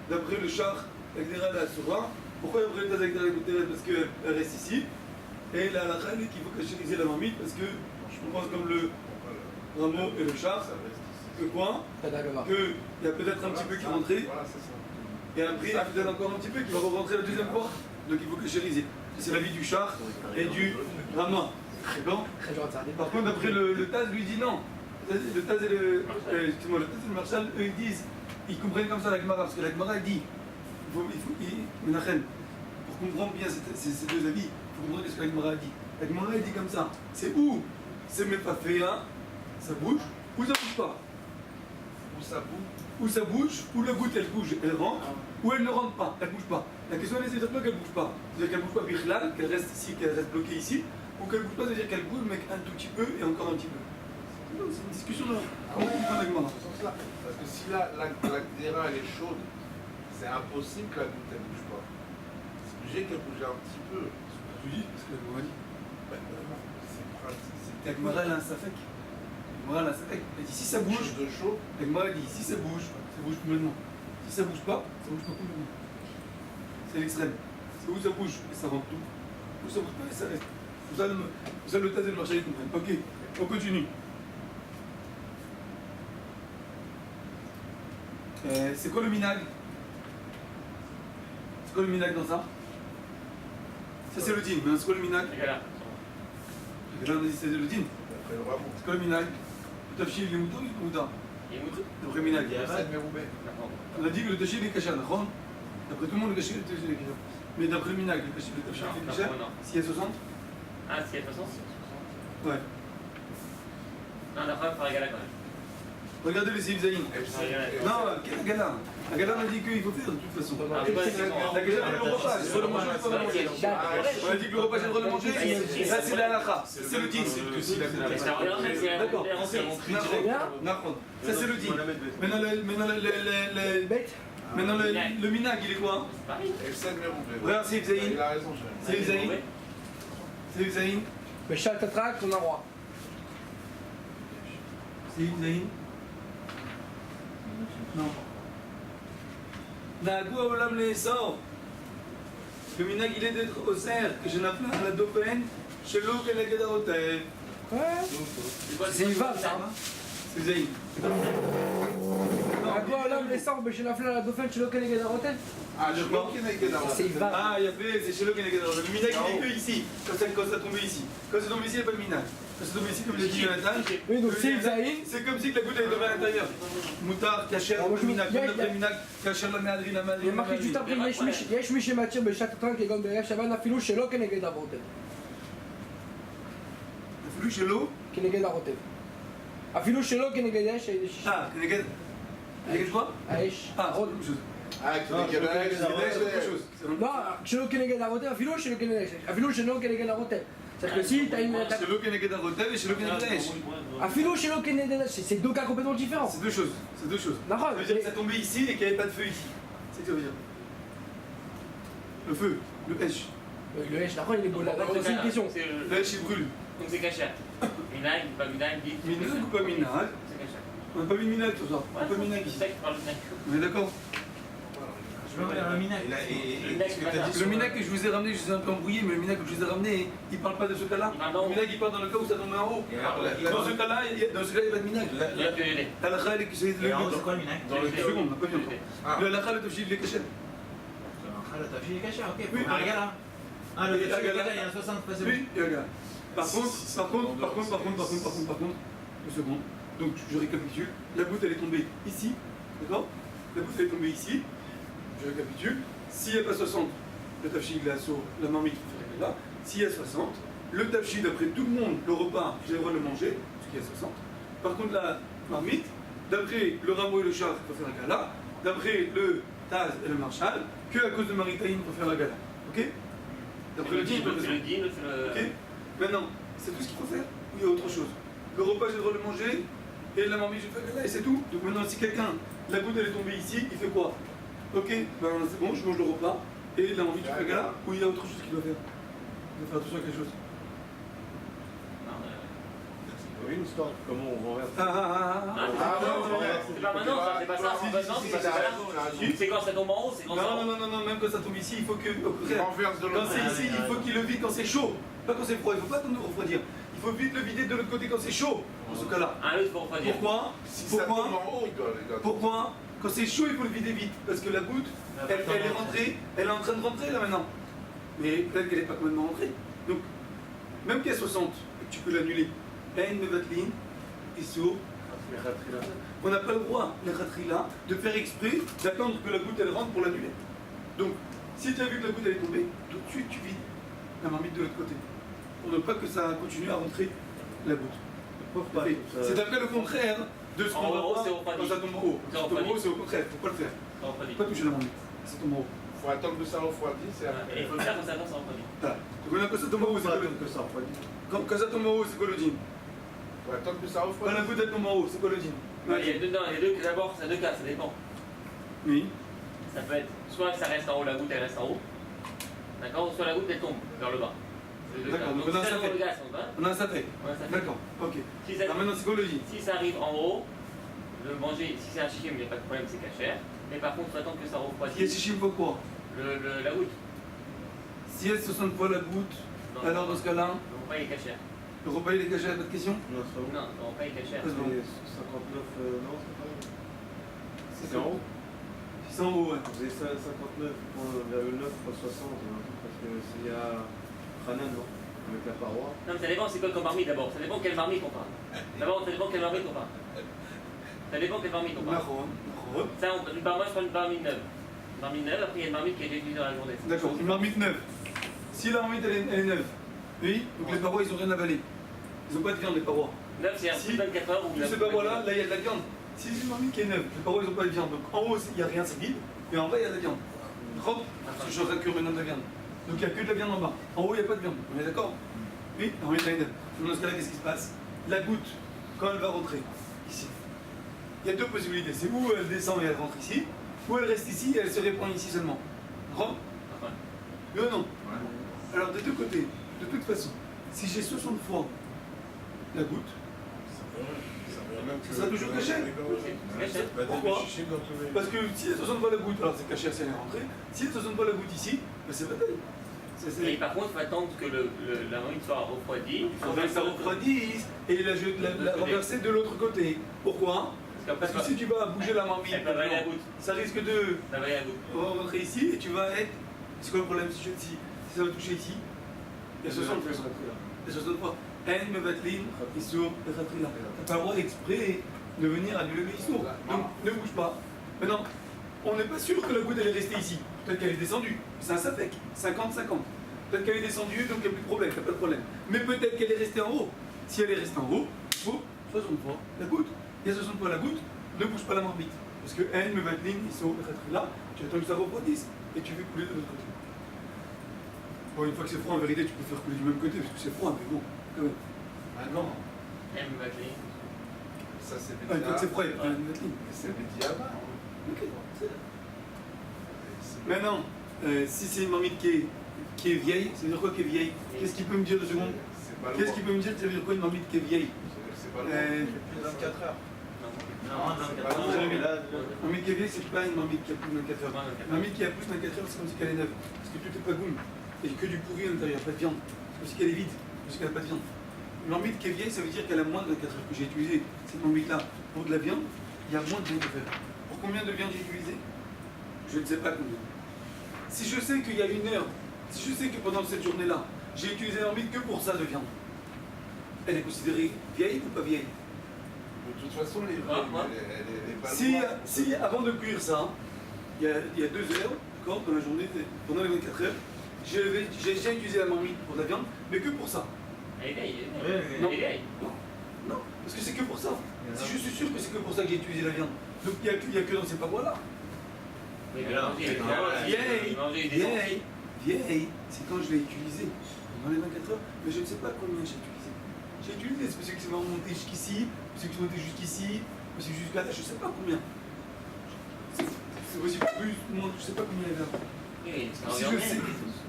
d'après le char, l'agdera elle est assoura. Pourquoi d'après le Taz, l'agdera elle est mouteret? Parce qu'elle reste ici. Et la halakha elle dit qu'il faut cachériser la marmite parce que je pense comme le rameau et le char. Que quoi? Qu'il y a peut-être un petit peu qui est rentré. Voilà, c'est ça. Et après, il y a peut-être encore un petit peu qui va rentrer la deuxième fois. Donc il faut cachériser. C'est l'avis du char et du rama. D'accord? Par contre, après le Taz lui dit non. Le Taz et le. Excuse-moi, le Taz et le Marshal, eux ils disent, ils comprennent comme ça la Gemara, parce que la Gemara elle dit, Menachem, pour comprendre bien ces deux avis, il faut comprendre ce que la Gemara dit. La Gemara elle dit comme ça, c'est où c'est méfaféa, ça bouge, ou ça bouge pas. Où ça boue? ou ça bouge, ou la goutte elle bouge, elle rentre, ou elle ne rentre pas, elle bouge pas. La question elle est de dire qu'elle bouge pas. C'est-à-dire qu'elle bouge pas bichlal, qu'elle reste ici, qu'elle reste bloquée ici, ou qu'elle bouge pas, c'est-à-dire qu'elle bouge mais un tout petit peu et encore un petit peu. C'est une discussion là. Comment on comprend la Gemara? Dans ce sens-là. Parce que si la terrain elle est chaude, c'est impossible que la goutte elle bouge pas. C'est obligé qu'elle bouge un petit peu. Je dis, parce que la Gemara dit. C'est pratique. La Gemara elle a un safek. La Gemara elle a un safek. Elle dit si ça bouge, de chaud. la Gemara dit si ça bouge complètement. Si ça bouge pas complètement. C'est l'extrême. C'est où ça bouge et ça rentre tout. Où ça bouge pas et ça reste. Vous allez le tas et le marché, ils comprennent. Ok, on continue. C'est quoi le minag? C'est quoi le minag dans ça? Ça c'est le din, mais c'est quoi le minag? Agala. Là on a dit c'est le din. Après le rabou. C'est quoi le minag? Le tafshil il est mouton ou il est mouton? Yemut. D'après minag. C'est Méroubé. D'accord. On a dit que le tafshil est caché, d'accord? D'après tout le monde le tafshil est caché. Mais d'après le minag, le tafshil est caché. Non, non. S'il y a 60? Ah, si, de toute façon, Ouais. non, d'après, il faut Agala quand même. Regardez les Sivzaïn. Non, quel Agala? Agala on a dit qu'il faut faire de toute façon. Ah, oui, c'est bon. La Agala c'est le repas, c'est le manger, c'est pas le manger. On a dit que le repas j'ai le droit de manger. Là c'est la halakha, c'est le din. D'accord, ça c'est le din. Maintenant le minag il est quoi? Et c'est Méroubé. Regarde Sivzaïn. Il a raison, je Sivzaïn. Sivzaïn. Mais Shal Tatrak, on a roi. Sivzaïn. Non. Nagou Olam les sort. Le minag il est d'être au cerf, que je n'appelle à la dopen, chez l'eau que la Gedarotev. Ouais. C'est une vague, ça. C'est Zayn. À quoi l'homme les sort, mais chez la flamme, la dauphin, chez le Kennedy Rotel? Ah, je vois qu'il y en a C'est une vague. Ah, il y a fait, c'est chez l'eau que la Gedarotev. Le minag il est que ici, quand ça tombe ici. Quand ça tombe ici, il n'y a pas de minag. Quand ça tombe ici, comme je l'ai dit à Nathan, Oui, donc c'est Zayn. c'est comme si la goutte elle tombée à l'intérieur. Moutard, kacher, le minag, le minag, kacher la madrine, la Il y a marqué juste après Yesh Miché Matir, mais chaque temps qu'il est comme derrière, Shavan a filou chez le Kennedy Rotel. Il a fallu chez l'eau. Kennedy Rotel. A filou chez le Kennedy chez les Ah, Keneged. Keneged quoi? Aesh. Ah, c'est autre chose. Ah, qui est C'est autre chose. Non, chez le Kennedy Rotel, a filou chez le Kennedy. A filou chez le Kennedy Rotel. C'est-à-dire que si t'as une. Chez l'eau Keneged Rotel et chez l'eau Keneged. A filou chez le Kennedy, c'est deux cas complètement différents. C'est deux choses. C'est deux choses. D'accord, Ça veut dire que ça tombait ici et qu'il n'y avait pas de feu ici. C'est ce que ça veut dire. Le feu, le H. Le H, d'accord, il est beau là. D'accord, c'est une question. Le H il brûle. Donc c'est caché. Minag, pas minag, dit. Minag ou pas minag? C'est caché. On n'a pas vu de minag tout ça. On n'a pas minag C'est ici. ça qui parle de minag. On est d'accord? Je veux revenir le minag. Le minag que je vous ai ramené, je vous ai un peu embrouillé, mais le minag que je vous ai ramené, il ne parle pas de ce cas-là. Le minag il parle dans le cas où ça tombe en haut. Dans ce cas-là, il n'y a pas de minag. Il a que les. La lacha, elle est c'est Et en haut, c'est quoi le minag? dans le seconde, on n'a pas vu encore. Le lacha, le tafshil, il est caché. Le tafil est caché, ok. Oui. Ah, regarde là. Ah, le tafil est Regarde là. caché, il y a 60 passés. Oui, et regarde. Par contre, une seconde. Donc je récapitule. La goutte elle est tombée ici, d'accord? La goutte elle est tombée ici. Je récapitule. S'il n'y a pas 60, le tafshil il est sur la marmite qui fait là. S'il y a 60, le tafshil d'après tout le monde, le repas, j'ai le droit de le manger, parce qu'il y a 60. Par contre la marmite, d'après le rameau et le char, il faut faire un gala. D'après le Taz et le Marshal, que à cause de Maritaïn, il faut faire un gala. Ok? D'après le din, il faut faire le din, Ok? Maintenant, c'est tout ce qu'il faut faire ou il y a autre chose? Le repas, j'ai le droit de le manger et la marmite, je fais gala et c'est tout. Donc maintenant, si quelqu'un, la goutte elle est tombée ici, il fait quoi? Ok, ben c'est bon, je mange le repas et la marmite, je fais gala ou il y a autre chose qu'il doit faire? Il doit faire attention à quelque chose. Oui, une histoire. Comment on renverse? C'est pas maintenant, ça, c'est pas ça. C'est pas ça. C'est quand ça tombe en haut, c'est quand ça. Non, même quand ça tombe ici, il faut que. renverse de Quand l'autre c'est côté. ici, il faut qu'il le vide quand c'est chaud. Pas quand c'est froid, il faut pas attendre de refroidir. Il faut vite le vider de l'autre côté quand c'est chaud, dans ce cas-là. Ah, l'autre, faut refroidir. Pourquoi? Si ça tombe en haut, il doit. Pourquoi? Quand c'est chaud, il faut le vider vite. Parce que la goutte, elle est rentrée, elle est en train de rentrer là maintenant. Mais peut-être qu'elle n'est pas complètement rentrée. Donc, même qu'il y a 60, tu peux l'annuler. On n'a pas le droit, les ratrila, de faire exprès d'attendre que la goutte elle rentre pour l'annuler. Donc, si tu as vu que la goutte elle est tombée, tout de suite tu vides la marmite de l'autre côté. Pour ne pas que ça continue à rentrer la goutte. C'est après le contraire 2 En secondes haut, avant, c'est refroidi. quand ça tombe en haut. C'est Ça tombe en refroidi. haut, c'est au contraire, faut pas le faire. Ça refroidit. Faut pas toucher la marmite. Ça tombe en haut. Il faut attendre que ça refroidisse et Et après. il faut le faire comme ça, non, ça refroidit. Voilà. Donc quand ça tombe en haut, c'est quoi le que ça refroidit. quand ça tombe en haut, c'est quoi le jean? Il faut attendre que ça Quand la refroidisse. goutte elle tombe en haut, c'est quoi le jean? Il y a deux, non, il y a deux, d'abord, c'est deux cas, ça dépend. Oui. Ça peut être soit ça reste en haut, la goutte elle reste en haut, d'accord, soit la goutte elle tombe vers le bas. C'est les deux D'accord, cas. donc Donc on a si ça ça fait. tombe le gaz, on va. On a ça fait. Ouais, ça fait. D'accord, ok. Si ça, Alors maintenant, c'est quoi le jean? si ça arrive en haut, le manger, si c'est un chichim, il n'y a pas de problème, c'est cachère. Mais par contre, il faut attendre que ça Qui est refroidisse. chichim faut quoi? La goutte. Si elle 60 fois la goutte, Non, alors dans ce cas-là, le repas il est cachère. le repas il est caché à votre question? Non, c'est bon. Non, le repas il est cachère. Parce que- C'est 59, non, c'est pas vrai. C'est en haut. C'est en haut, ouais. Vous avez 59,9 fois 60, parce que s'il y a Hanan, non, avec la paroi. Non, mais ça dépend c'est quoi comme marmite d'abord. Ça dépend quelle marmite on parle. D'abord, ça dépend quelle marmite on parle. Ça dépend quelle marmite on parle. Marron, marron. Ça, moi je prends une marmite neuve. Une marmite neuve, après il y a une marmite qui est utilisée dans la journée. D'accord, une marmite neuve. Si la marmite elle est neuve, oui, donc les parois ils ont rien avalé. Ils ont pas de viande les parois. Neuve, c'est un Si. plus de 24 heures ou Tous ces parois-là, là il y a de la viande. Si c'est une marmite qui est neuve, les parois ils ont pas de viande. Donc en haut il n'y a rien, c'est vide, et en bas il y a de la viande. D'accord? Parce que je suis en train de cuire maintenant de la viande. Donc il n'y a que de la viande en bas. En haut il n'y a pas de viande. On est d'accord? Oui, la marmite elle est neuve. Dans ce cas-là, qu'est-ce qui se passe? La goutte, quand elle va rentrer ici, il y a deux possibilités. C'est où elle descend et elle rentre ici, ou elle reste ici et elle se répand ici seulement. D'accord? Oui ou non? Alors des deux côtés, de toute façon, si j'ai 60 fois la goutte, Ça veut même que. Ça sera toujours caché. Bah, Pourquoi? des chichim dans tous les- parce que si il y a 60 fois la goutte, alors c'est caché si elle est rentrée. Si il y a 60 fois la goutte ici, ben c'est pas tel. Et par contre, il faut attendre que la marmite soit refroidie. Il faudrait que ça refroidisse et la renverser de l'autre côté. Pourquoi? Parce que si tu vas bouger la marmite, elle peut avaler la goutte. ça risque de Ça va aller la goutte. rentrer ici et tu vas être. C'est quoi le problème si je ici? Si ça va toucher ici, il y a 60 fois. Il y a 60 fois. En mevatlin, issour, bechatrila. T'as pas le droit exprès de venir annuler le issour. Donc ne bouge pas. Maintenant, on n'est pas sûr que la goutte elle est restée ici. Peut-être qu'elle est descendue. C'est un sapec. 50-50. Peut-être qu'elle est descendue, donc il n'y a plus de problème. Il n'y a pas de problème. Mais peut-être qu'elle est restée en haut. Si elle est restée en haut, il faut 60 fois la goutte. Il y a 60 fois la goutte, ne bouge pas la marmite. Parce que en mevatlin, issour, bechatrila, tu attends que ça refroidisse et tu fais couler de l'autre côté. Bon, une fois que c'est froid, en vérité, tu peux faire couler du même côté parce que c'est froid, mais bon, quand même. Ah non, M va clé. ça c'est Ah, une fois que c'est froid, il y a pas de mevatlin. C'est Bédiama. Ok, c'est là. Maintenant, si c'est une marmite qui est vieille, ça veut dire quoi qui est vieille? Qu'est-ce qu'il peut me dire de seconde? C'est pas Qu'est-ce qu'il peut me dire, ça veut dire quoi une marmite qui est vieille? C'est pas loin. Plus de 24 heures. Non, Une marmite qui est vieille, c'est pas une marmite qui a plus de 24 heures. Une marmite qui a plus de 24 heures, c'est comme si elle est neuve. Parce que tout est pas goût. Et que du pourri à l'intérieur, pas de viande. C'est comme si elle est vide, parce qu'elle n'a pas de viande. Une marmite qui est vieille, ça veut dire qu'elle a moins de 24 heures que j'ai utilisé cette marmite-là pour de la viande. Il y a moins de viande à faire. Pour combien de viande j'ai utilisé? Je ne sais pas combien. Si je sais qu'il y a une heure, si je sais que pendant cette journée-là, j'ai utilisé la marmite que pour ça de viande, elle est considérée vieille ou pas vieille? De toute façon, elle est pas Si, loin. si avant de cuire ça, il y a 2 heures, d'accord, dans la journée, pendant les 24 heures, j'ai déjà utilisé la marmite pour de la viande, mais que pour ça. Elle est vieille, Oui, elle est vieille. Non, parce que c'est que pour ça. Si je suis sûr que c'est que pour ça que j'ai utilisé la viande. Donc il n'y a que dans ces parois-là. Oui, mais Alors, manger, Vieille, manger des vieille, vieille, c'est quand je l'ai utilisé pendant les 24 heures, mais je ne sais pas combien j'ai utilisé. J'ai utilisé, c'est parce que c'est monté jusqu'ici, c'est que c'est monté jusqu'ici, c'est jusqu'à là, je ne sais pas combien. C'est possible plus, moins, je ne sais pas combien il y avait. Oui, c'est Si je sais.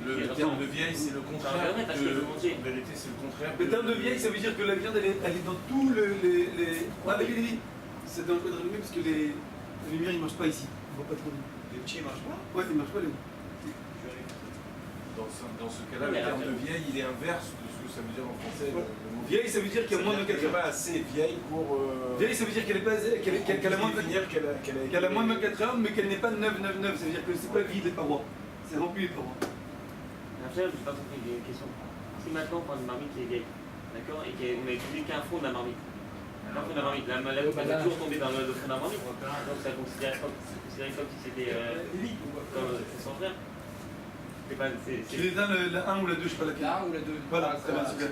Le terme de vieille, c'est le contraire. Ça parce qu'il faut manger. En vérité, c'est le contraire. Le terme de vieille, ça veut dire que la viande, elle est dans tous les... Ah, mais oui, c'est dans le code rallumé parce que les lumières, ils ne marchent pas ici. On voit pas trop. Les petits marchent pas. Ouais, ils ne marchent pas les Dans ce cas-là, le terme de vieille, il est inverse de ce que ça veut dire en français. Le mot Vieille, ça veut dire qu'il y a moins de 24 Elle n'est heures. pas assez vieille pour. Vieille, ça veut dire qu'elle a moins de 24 définir qu'elle a moins de 24 heures, mais qu'elle n'est pas 999. Ça veut dire que c'est pas vide les parois. C'est rempli les parois. Après, je n'ai pas compris, j'ai une question. Si maintenant on prend une marmite qui est vieille, d'accord, et qu'on a utilisé qu'un fond de la marmite, un fond de la marmite, la goutte va toujours tomber dans le fond de la marmite, donc ça considère comme si c'était comme son frère. C'est pas. Tu éteins la 1 ou la 2, je sais pas laquelle. Là ou la 2. Voilà, très bien, super.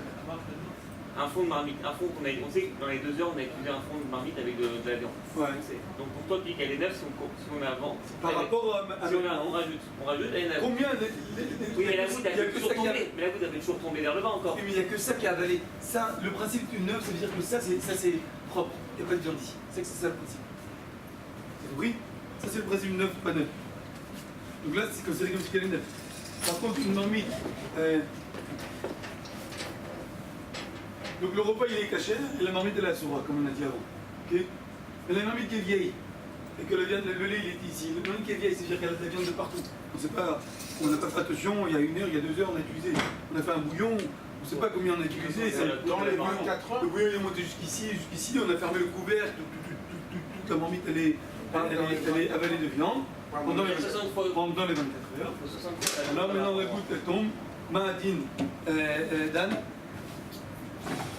un fond de marmite. Un fond qu'on a, on sait que dans les 2 heures, on a utilisé un fond de marmite avec de la viande. Ouais. Donc pour toi, puis qu'elle est neuve, si on met avant. Par rapport à Si on rajoute, elle est neuve. combien Oui, mais la goutte, elle il y a peut que toujours ça qui a- tomber. Mais la goutte, elle peut toujours tomber vers le bas encore. Oui, mais il n'y a que ça qui a avalé. Ça, le principe d'une œuvre, ça veut dire que ça c'est propre. Il n'y a pas de viande ici. C'est ça le principe. C'est compris? Ça c'est le principe d'une œuvre, pas neuve. Donc là, c'est considéré comme si elle est neuve. Par contre, une marmite. Donc le repas il est caché et la marmite elle est à soura, comme on a dit avant. Ok? Mais la marmite qui est vieille et que le lait il est ici. La marmite qui est vieille, c'est-à-dire qu'elle a de la viande de partout. On n'a pas fait attention, il y a 1 heure, il y a 2 heures, on a utilisé. On a fait un bouillon, on ne sait pas combien on a utilisé. Dans les 24 heures. Le bouillon il est monté jusqu'ici, on a fermé le couvercle, toute la marmite elle est avalée de viande. Pendant les 24 heures. Alors maintenant la goutte elle tombe. Mahadine, Dan.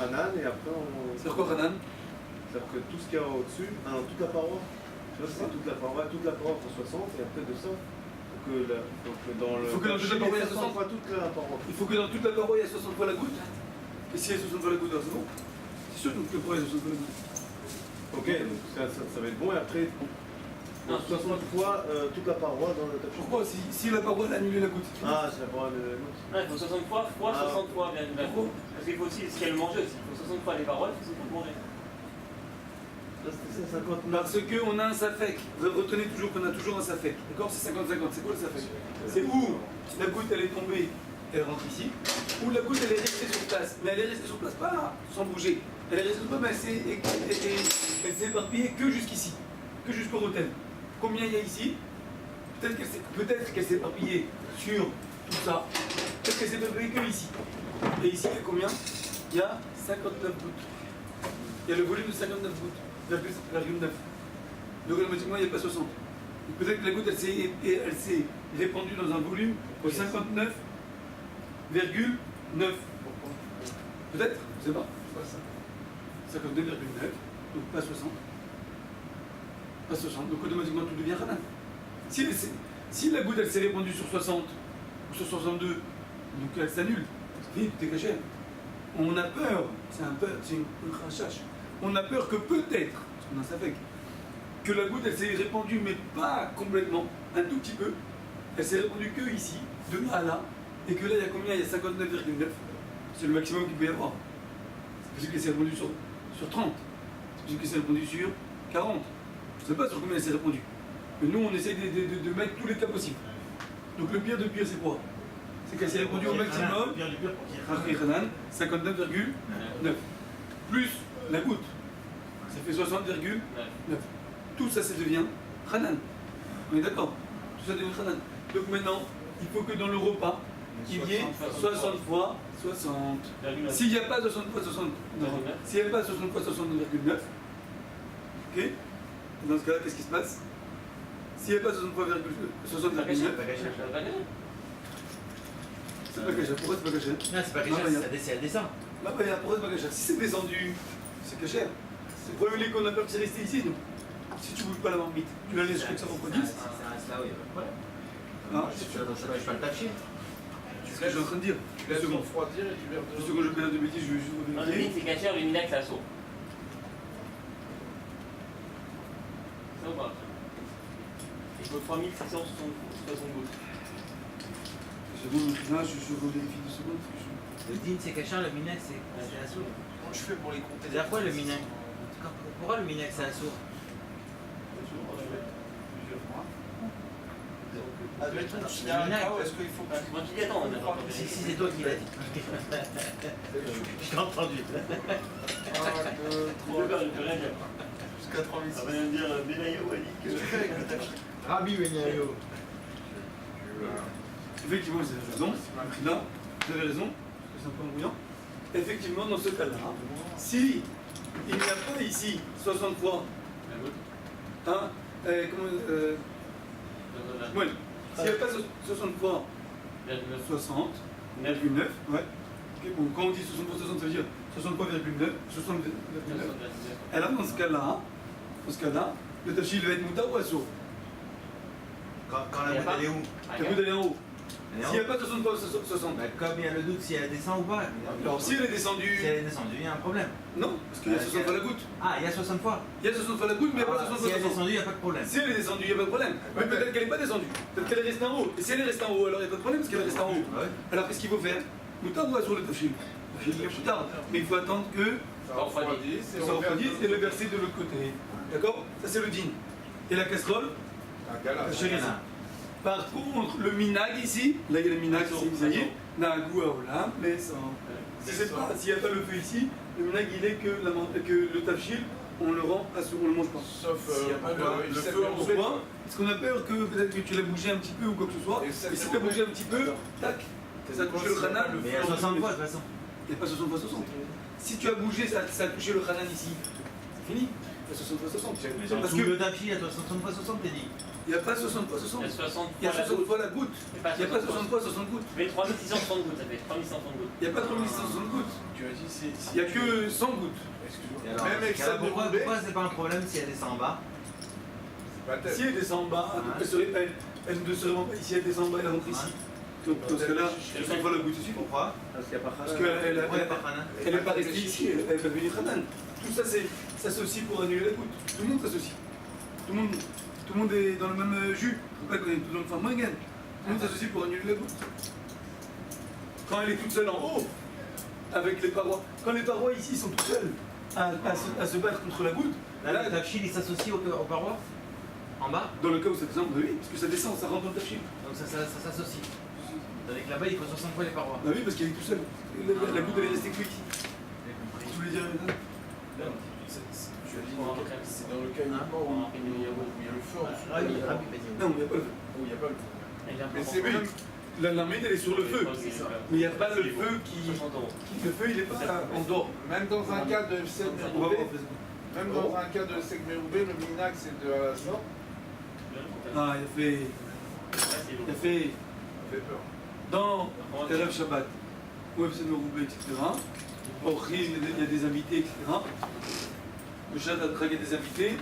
Hanan, et après on. C'est quoi Hanan? C'est-à-dire que tout ce qu'il y a au-dessus, toute la paroi. Tu vois, c'est toute la paroi pour 60, et après de ça, donc dans le. Il faut que dans toute la paroi il y a 60 fois toute la paroi. Il faut que dans toute la paroi il y a 60 fois la goutte. Et si il y a 60 fois la goutte, alors c'est bon. C'est sûr que toute la paroi il y a 60 fois la goutte. Ok, donc ça va être bon, et après 60 fois toute la paroi dans le tapis. Pourquoi si la paroi elle a annulé la goutte? Ah, c'est la paroi de la goutte. Il faut 60 fois, 60 fois, bien évidemment. Pourquoi? Parce qu'il faut aussi, ce qu'elle mange aussi. Il faut 60 fois les paroles, il faut 60 fois le manger. Là, c'était ça, 59. Parce qu'on a un safek. Retenez toujours qu'on a toujours un safek. D'accord? C'est 50-50. C'est quoi le safek? C'est où la goutte elle est tombée, elle rentre ici, ou la goutte elle est restée sur place. Mais elle est restée sur place, pas sans bouger. Elle est restée sur place, mais elle s'est éparpillée que jusqu'ici, que jusqu'au rotel. Combien il y a ici? Peut-être qu'elle s'est éparpillée sur tout ça. Peut-être qu'elle s'est éparpillée que ici. Et ici, il y a combien? Il y a 59 gouttes. Il y a le volume de 59 gouttes, 0,9. Donc automatiquement, il n'y a pas 60. Peut-être que la goutte, elle s'est répandue dans un volume de 59,9. Peut-être? Je ne sais pas. 52,9. Donc pas 60. Pas 60. Donc automatiquement, tout devient Hanan. Si la goutte, elle s'est répandue sur 60 ou sur 62, donc elle s'annule. C'est fini, tout est caché. On a peur, c'est une rachage. On a peur que peut-être, parce qu'on a ça fait, que la goutte elle s'est répandue, mais pas complètement, un tout petit peu. Elle s'est répandue que ici, de là à là, et que là il y a combien? Il y a 59,9. C'est le maximum qu'il peut y avoir. C'est possible qu'elle s'est répandue sur 30. C'est possible qu'elle s'est répandue sur 40. Je ne sais pas sur combien elle s'est répandue. Mais nous on essaie de mettre tous les cas possibles. Donc le pire de pire c'est quoi? C'est qu'elle s'est répandue au maximum. Le pire du pire pour qu'il y ait Hanan, 59,9. Plus la goutte. Ça fait 60,9. Tout ça, ça devient Hanan. On est d'accord? Tout ça devient Hanan. Donc maintenant, il faut que dans le repas, il y ait 60 fois 60. S'il n'y a pas 60 fois 60, non. S'il n'y a pas 60 fois 60,9, ok? Dans ce cas-là, qu'est-ce qui se passe? S'il n'y a pas 60 fois 60,9, c'est pas caché. Pourquoi c'est pas caché? Non, c'est pas quelque chose, elle descend. Là, bah, pourquoi c'est pas caché? Si c'est descendu, c'est caché. C'est le problème qu'on a peur que c'est resté ici. Donc, si tu bouges pas la marmite, tu la laisses jusqu'à que ça refroidisse. Ça reste là, oui, pas de problème. Non, Ça touche pas le tapier. c'est ce que je suis en train de dire. Tu laisses refroidir et tu verres Juste que je fais de bêtises, je vais juste Non, le vérifier. vide, c'est cachère, le minac, ça saute. Ça ou pas? Il faut 3660 gouttes. Seconde, là, je revérifie 2 secondes. Parce que je... Le din c'est cachard, le minac c'est assourd. Comment je fais pour les compter? C'est-à-dire quoi le minac? Pourquoi le minac c'est assourd? Admettons que tu as un cas où est-ce qu'il faut que tu... Moi, tu dis attends, on a pas Si, c'est toi qui l'as dit. Je t'ai entendu. 1, 2, Je 3, peux rien dire. jusqu'à 3600. Ça va bien dire Benayo a dit Qu'est-ce que tu fais avec le tapis? Rabbi Benyayo. Effectivement, vous avez raison. Là, vous avez raison. Parce que c'est un peu embrouillant. Effectivement, dans ce cas-là, si il n'y a pas ici 60 fois, hein, ouais, s'il n'y a pas 60 fois 60, 9,9, ouais. Okay, bon, quand on dit 60 fois 60, ça veut dire 60 fois 60,9. Alors dans ce cas-là, le tachil va être mouta ou assaut? Quand la goutte elle est où? La goutte elle est en haut. Mais S'il n'y a pas 60 fois 60. bah, comme il y a le doute si elle descend ou pas. Alors si elle est descendue. Si elle est descendue, il y a un problème. Non, parce qu'il y a 60 fois la goutte. Ah, il y a 60 fois. Il y a 60 fois la goutte, mais il n'y a pas Ah, 60 si fois elle est 60. descendue, il n'y a pas de problème. Si elle est descendue, il n'y a pas de problème. Mais peut-être qu'elle n'est pas descendue. Peut-être qu'elle est restée en haut. Et si elle est restée en haut, alors il n'y a pas de problème parce qu'elle est restée en haut. Ouais. Alors qu'est-ce qu'il faut faire Moutarde ou sur le tafchil Moutarde. Mais il faut attendre que Ça refroidit, ça refroidisse et le verser de l'autre côté. D'accord? Ça c'est le din. Et la casserole Un gala. la chérie. Par contre, le minag ici, là il y a le minag ici, vous voyez, n'a un goût à olam, mais sans. S'il n'y a pas le feu ici, le minag il est que le tafchil, on le rend à ce on le mange pas. Sauf S'il y a pas le le feu feu en en Pourquoi? Parce qu'on a peur que peut-être que tu l'as bougé un petit peu ou quoi que ce soit, Et et ça, si tu as bougé un petit peu, tac, ça a touché le khanan. Mais il y a 60 fois de toute façon. Il n'y a pas 60 fois 60. Si tu as bougé, ça a touché le khanan ici. C'est fini. Il y a 60 fois 60. Mais Parce dans tout que le tapis, il y a 60 fois 60, t'es dit. il n'y a pas 60 fois Il 60. y a 60 Il y a fois la 60 goutte. fois la goutte. Mais pas Il n'y a pas 60 fois 60 gouttes. Mais 3660 gouttes, ça fait 3160 gouttes. Il n'y a pas 3660 gouttes. Tu as dit si. Il n'y a que 100 gouttes. Excuse-moi. Et alors, Même avec ça pourquoi, dérobé. pourquoi c'est pas un problème si elle descend en bas? C'est pas tête. Si elle descend en bas, elle ne serait pas ici, elle descend en bas, elle rentre ici. Donc dans ce cas-là, 100 fois la goutte ici. Pourquoi? Parce qu'il n'y a pas Parce Hanan. qu'elle Pourquoi il y a pas Hanan? elle n'est pas restée ici, elle va devenir khanan. Tout ça, c'est s'associe pour annuler la goutte. Tout le monde s'associe. Tout le monde est dans le même jus. Faut pas qu'on ait tout le monde fasse moins gain. Tout le monde s'associe pour annuler la goutte. Quand elle est toute seule en haut, avec les parois, quand les parois ici sont toutes seules à se battre contre la goutte, Là, le tafchil il s'associe aux parois? En bas? dans le cas où ça descend, bah oui, parce que ça descend, ça rentre dans le tafchil. Donc ça s'associe. Tandis que là-bas, il faut 60 fois les parois. Bah oui, parce qu'il est tout seul. La goutte elle est restée quick. J'ai compris. Tu voulais dire ça? Tu as dit c'est dans le cas uniquement où il y a le feu en dessous. Ah oui, Rabbi Benioun. Non, il n'y a pas le feu. Où il n'y a pas le feu. Mais c'est lui. La marmite elle est sur le feu. Mais il n'y a pas le feu qui. 60 euros. Le feu il n'est pas en dehors. Même dans un cas de sec On va voir. méroubé, même dans un cas de sec méroubé, le minac c'est de la sorte. Ah, il a fait Ça fait peur. dans Erev Shabbat, où FC Meroubé, etc. Au Rim, il y a des invités, etc. Le chat a dragué des invités.